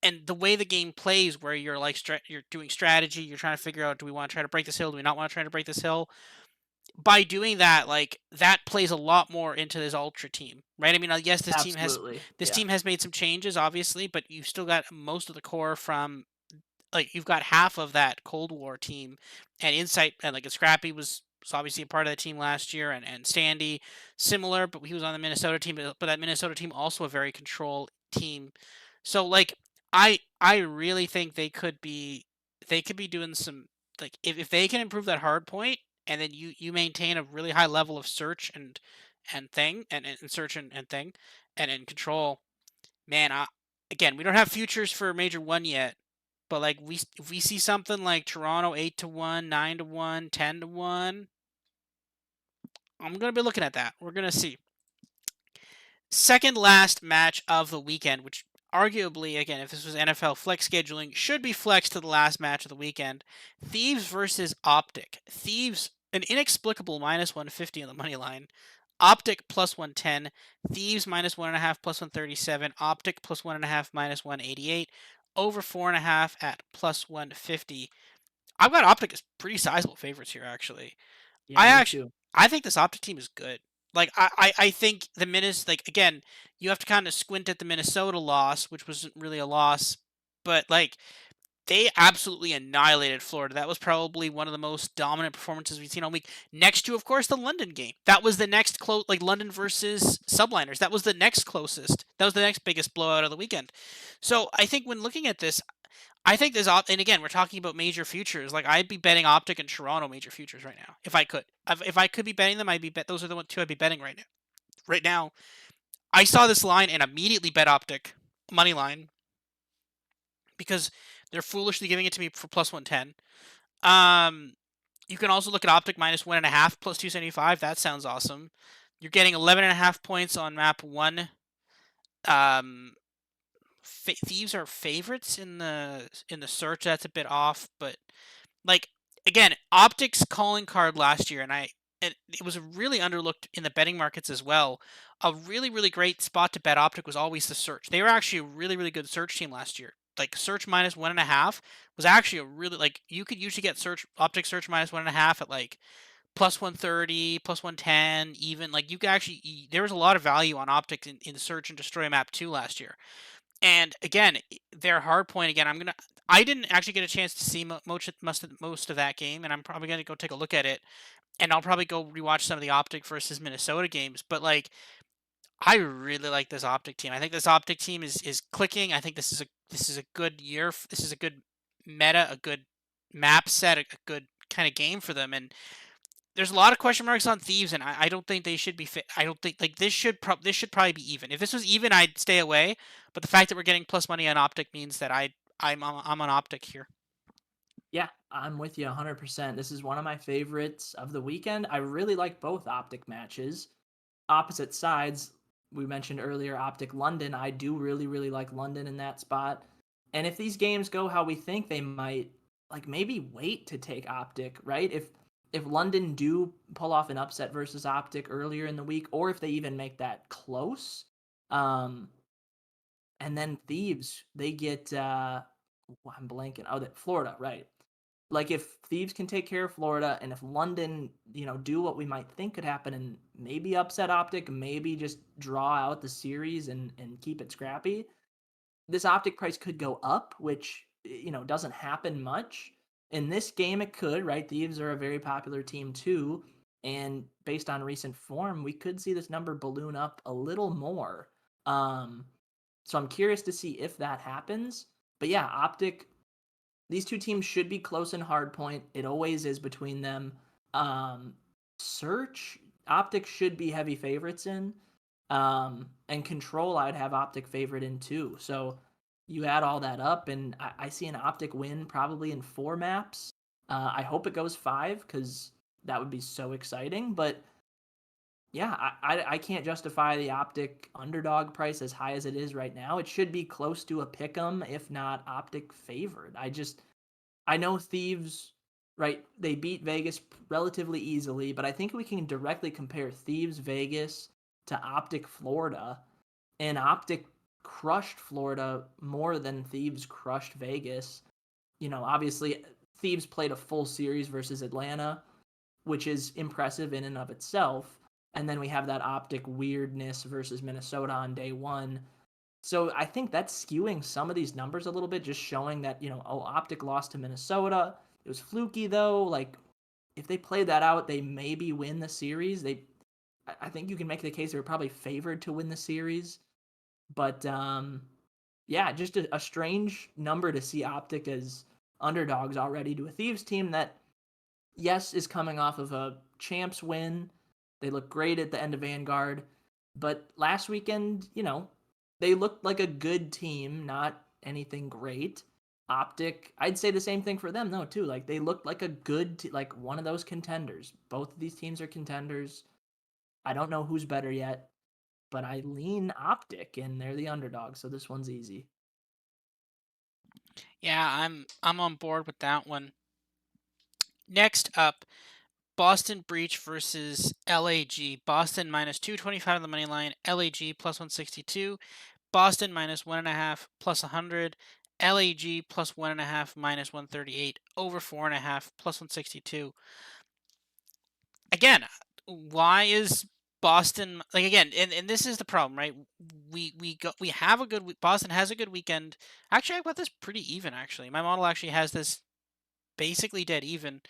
And the way the game plays, where you're like you're doing strategy, you're trying to figure out, do we want to try to break this hill? Do we not want to try to break this hill? By doing that, like that plays a lot more into this ultra team, right? I mean, yes, absolutely, this yeah, team has made some changes, obviously, but you've still got most of the core from like you've got half of that Cold War team, and Insight and like Scrappy was obviously a part of the team last year, and Standy similar, but he was on the Minnesota team, but that Minnesota team also a very control team. So like I really think they could be doing some like if they can improve that hard point and then you maintain a really high level of search and thing and search and thing and control. Man, again, we don't have futures for Major One yet, but like if we see something like Toronto 8-1, 9-1, 10-1, I'm gonna be looking at that. We're gonna see. Second last match of the weekend, which arguably, again, if this was NFL flex scheduling, should be flexed to the last match of the weekend. Thieves versus Optic. Thieves, an inexplicable -150 on the money line. Optic +110. Thieves -1.5 +137. Optic +1.5 -188. Over 4.5 at +150. I've got Optic as pretty sizable favorites here, actually. yeah, I me actually too. I think this Optic team is good. Like I think the Minnes like again, you have to kind of squint at the Minnesota loss, which wasn't really a loss, but like they absolutely annihilated Florida. That was probably one of the most dominant performances we've seen all week. Next to, of course, the London game. That was the next close, like London versus Subliners. That was the next closest. That was the next biggest blowout of the weekend. So I think when looking at this, I think and again, we're talking about major futures. Like I'd be betting Optic and Toronto major futures right now if I could. If I could be betting them, I'd be bet. Those are the two I'd be betting right now. Right now, I saw this line and immediately bet Optic money line because they're foolishly giving it to me for +110. Um, you can also look at Optic -1.5 +275. That sounds awesome. You're getting 11.5 points on map one. Um, Thieves are favorites in the search. That's a bit off, but like again, Optics calling card last year, and it was really underlooked in the betting markets as well. A really really great spot to bet Optic was always the search. They were actually a really really good search team last year. Like search -1.5 was actually a really like you could usually get search Optic search -1.5 at like +130, +110, even like you could actually there was a lot of value on Optic in search and destroy map 2 last year. And again, their hard point again. I didn't actually get a chance to see most of that game, and I'm probably gonna go take a look at it, and I'll probably go rewatch some of the Optic versus Minnesota games. But like, I really like this Optic team. I think this Optic team is clicking. I think this is a good year. This is a good meta, a good map set, a good kind of game for them. And there's a lot of question marks on Thieves, and I don't think they should be fit. I don't think like this should probably be even. If this was even, I'd stay away. But the fact that we're getting plus money on Optic means that I'm on Optic here. Yeah, I'm with you 100%. This is one of my favorites of the weekend. I really like both Optic matches. Opposite sides, we mentioned earlier Optic London. I do really, really like London in that spot. And if these games go how we think they might, like maybe wait to take Optic, right? If London do pull off an upset versus Optic earlier in the week, or if they even make that close, um, and then Thieves, they get I'm blanking. Oh, that Florida, right? Like if Thieves can take care of Florida and if London, do what we might think could happen and maybe upset Optic, maybe just draw out the series and keep it scrappy, this Optic price could go up, which doesn't happen much. In this game, it could, right? Thieves are a very popular team too, and based on recent form, we could see this number balloon up a little more. Um, so I'm curious to see if that happens. But yeah, Optic, these two teams should be close in hardpoint. It always is between them. Um, Search, Optic should be heavy favorites in. And Control, I'd have Optic favorite in too. So you add all that up, and I see an Optic win probably in 4 maps. I hope it goes 5 because that would be so exciting. But yeah, I can't justify the Optic underdog price as high as it is right now. It should be close to a pick 'em, if not Optic favored. I know Thieves, right? They beat Vegas relatively easily, but I think we can directly compare Thieves Vegas to Optic Florida, and Optic crushed Florida more than Thieves crushed Vegas. Obviously, Thieves played a full series versus Atlanta, which is impressive in and of itself. And then we have that Optic weirdness versus Minnesota on day one. So I think that's skewing some of these numbers a little bit, just showing that, Optic lost to Minnesota. It was fluky though. Like if they play that out, they maybe win the series. I think you can make the case they were probably favored to win the series. But yeah, just a strange number to see Optic as underdogs already to a Thieves team that, yes, is coming off of a champs win. They look great at the end of Vanguard. But last weekend, they looked like a good team, not anything great. Optic, I'd say the same thing for them though too. Like they looked like a good like one of those contenders. Both of these teams are contenders. I don't know who's better yet, but I lean Optic and they're the underdog, so this one's easy. Yeah, I'm on board with that one. Next up, Boston Breach versus LAG. Boston minus 225 on the money line. LAG plus 162. Boston minus 1.5 plus 100. LAG plus 1.5 minus 138. Over 4.5 plus 162. Again, why is Boston like again? And this is the problem, right? We have a good Boston has a good weekend. Actually, I got this pretty even. Actually, my model actually has this basically dead even.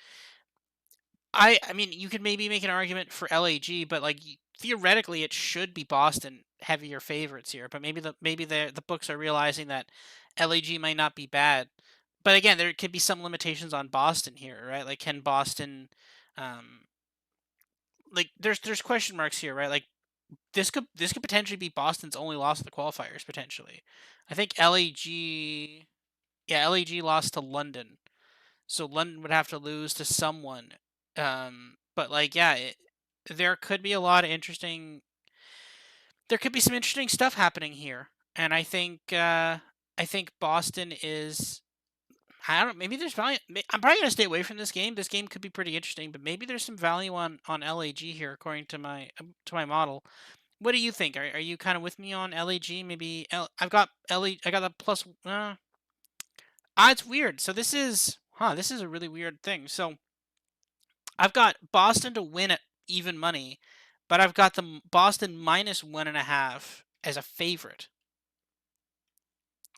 I mean, you could maybe make an argument for LAG, but like theoretically, it should be Boston heavier favorites here. But maybe the books are realizing that LAG might not be bad. But again, there could be some limitations on Boston here, right? Like, can Boston, um, like there's question marks here, right? Like this could potentially be Boston's only loss of the qualifiers potentially. I think LAG, yeah, LAG lost to London. So London would have to lose to someone. But like, yeah, there could be a lot of interesting. There could be some interesting stuff happening here, and I think Boston is. I don't. Maybe there's value. I'm probably gonna stay away from this game. This game could be pretty interesting, but maybe there's some value on LAG here, according to my model. What do you think? Are you kind of with me on LAG? Maybe I've got LA. I got the plus. It's weird. So this is a really weird thing. So I've got Boston to win at even money, but I've got the Boston minus 1.5 as a favorite.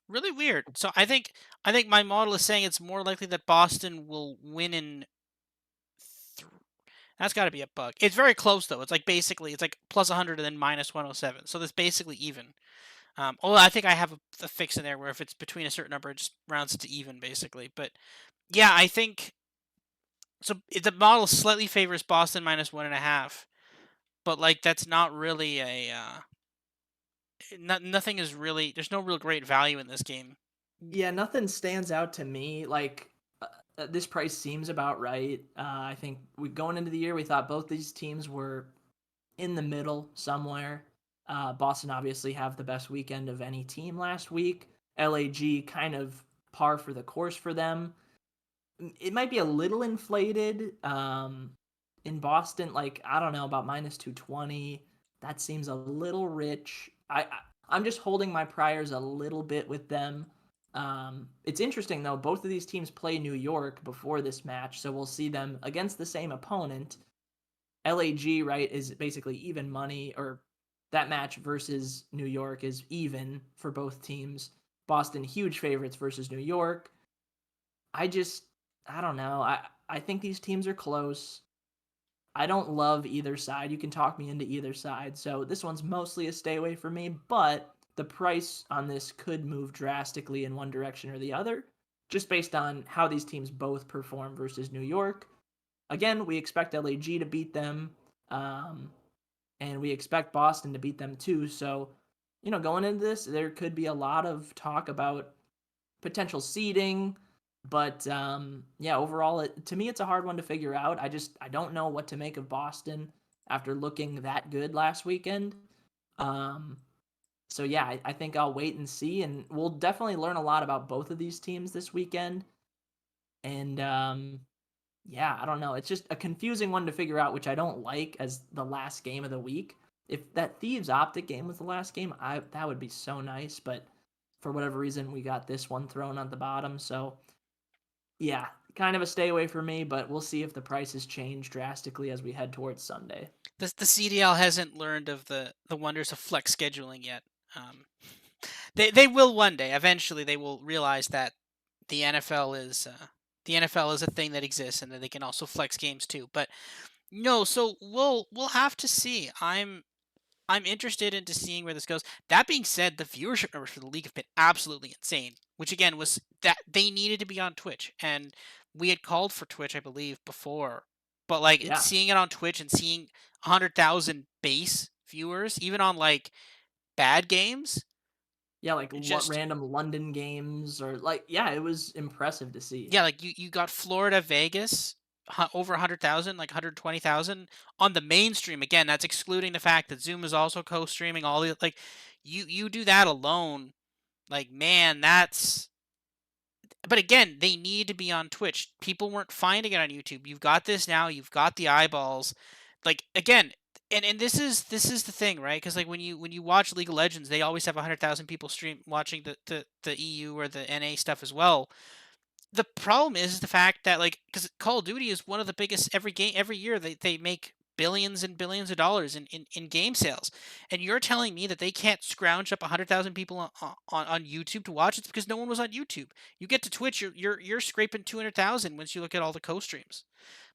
Really weird. So I think my model is saying it's more likely that Boston will win in. Th- that's got to be a bug. It's very close though. It's like basically it's like plus 100 and then minus 107. So that's basically even. Although I think I have a fix in there where if it's between a certain number, it just rounds to even basically. But yeah, I think so. The model slightly favors Boston minus 1.5, but like that's not really a nothing is really there's no real great value in this game. Yeah, nothing stands out to me. Like this price seems about right. I think we going into the year, we thought both these teams were in the middle somewhere. Boston obviously have the best weekend of any team last week. LAG kind of par for the course for them. It might be a little inflated. In Boston, like I don't know about minus 220. That seems a little rich. I'm just holding my priors a little bit with them. It's interesting though. Both of these teams play New York before this match, so we'll see them against the same opponent. LAG, right, is basically even money, or that match versus New York is even for both teams. Boston huge favorites versus New York. I just I don't know. I think these teams are close. I don't love either side. You can talk me into either side. So this one's mostly a stay away for me, but the price on this could move drastically in one direction or the other, just based on how these teams both perform versus New York. Again, we expect LAG to beat them, um, and we expect Boston to beat them too. So, going into this, there could be a lot of talk about potential seeding. But yeah, overall, to me, it's a hard one to figure out. I don't know what to make of Boston after looking that good last weekend. Um, so yeah, I think I'll wait and see, and we'll definitely learn a lot about both of these teams this weekend. And yeah, I don't know. It's just a confusing one to figure out, which I don't like as the last game of the week. If that Thieves Optic game was the last game, I that would be so nice. But for whatever reason, we got this one thrown at the bottom. So yeah, kind of a stay away for me. But we'll see if the prices change drastically as we head towards Sunday. The CDL hasn't learned of the wonders of flex scheduling yet. Um, they will one day. Eventually, they will realize that the NFL is the NFL is a thing that exists, and that they can also flex games too. But no, so we'll have to see. I'm interested into seeing where this goes. That being said, the viewership numbers for the league have been absolutely insane, which again was that they needed to be on Twitch, and we had called for Twitch, I believe, before. But like Yeah, seeing it on Twitch and seeing 100,000 base viewers, even on like bad games, yeah, like what just random London games or like yeah, it was impressive to see. yeah, like you got Florida, Vegas, over 100,000, like 120,000 on the mainstream. Again, that's excluding the fact that Zoom is also co-streaming all the like you do that alone. Like, man, that's. But again, they need to be on Twitch. People weren't finding it on YouTube. You've got this now. You've got the eyeballs. Like again, and this is the thing, right? Because like when you watch League of Legends, they always have 100,000 people stream watching the EU or the NA stuff as well. The problem is the fact that like because Call of Duty is one of the biggest every year they make billions and billions of dollars in game sales, and you're telling me that they can't scrounge up 100,000 people on YouTube to watch? It's because no one was on YouTube. You get to Twitch, you're scraping 200,000 once you look at all the co-streams.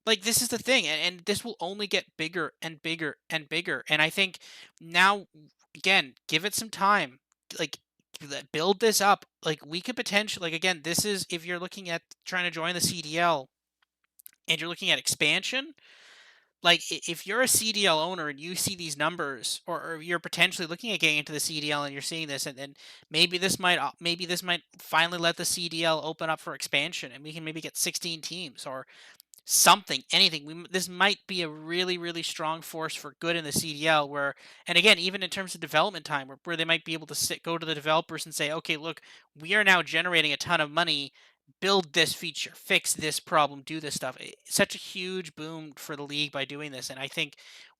Like this is the thing, and this will only get bigger and bigger and bigger. And I think now, again, give it some time. Like build this up. Like we could potentially, like again, this is if you're looking at trying to join the CDL and you're looking at expansion. Like if you're a CDL owner and you see these numbers, or you're potentially looking at getting into the CDL and you're seeing this, and maybe this might finally let the CDL open up for expansion, and we can maybe get 16 teams or something, anything. This might be a really, really strong force for good in the CDL. Where, and again, even in terms of development time, where they might be able to go to the developers and say, okay, look, we are now generating a ton of money. Build this feature, fix this problem, do this stuff. Such a huge boom for the league by doing this, and I think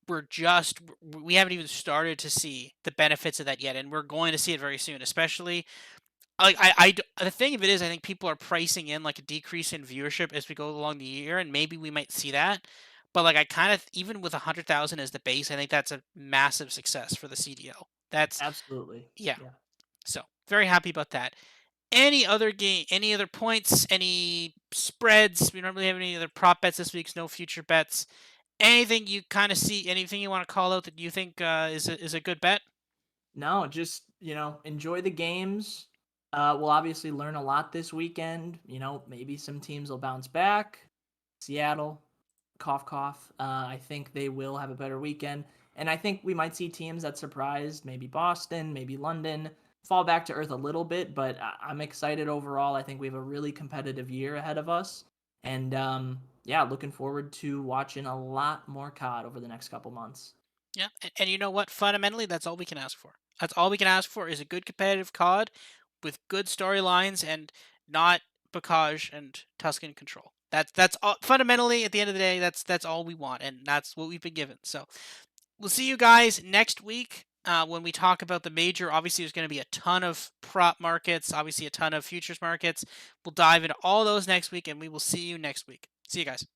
we haven't even started to see the benefits of that yet, and we're going to see it very soon, especially like the thing of it is, I think people are pricing in like a decrease in viewership as we go along the year, and maybe we might see that. But like I kind of, even with 100,000 as the base, I think that's a massive success for the CDL. That's Absolutely. yeah. Yeah. So very happy about that. Any other game? Any other points? Any spreads? We don't really have any other prop bets this week. So no future bets. Anything you kind of see? Anything you want to call out that you think is a good bet? No, just, enjoy the games. We'll obviously learn a lot this weekend. Maybe some teams will bounce back. Seattle, cough, cough. I think they will have a better weekend. And I think we might see teams that surprised, maybe Boston, maybe London, fall back to earth a little bit. But I'm excited overall. I think we have a really competitive year ahead of us. And yeah, looking forward to watching a lot more COD over the next couple months. Yeah, and you know what? Fundamentally, that's all we can ask for. That's all we can ask for is a good competitive COD with good storylines and not Bocage and Tuscan control. That's all. Fundamentally, at the end of the day, that's all we want, and that's what we've been given. So we'll see you guys next week. when we talk about the major, obviously there's going to be a ton of prop markets, obviously a ton of futures markets. We'll dive into all those next week, and we will see you next week. See you guys.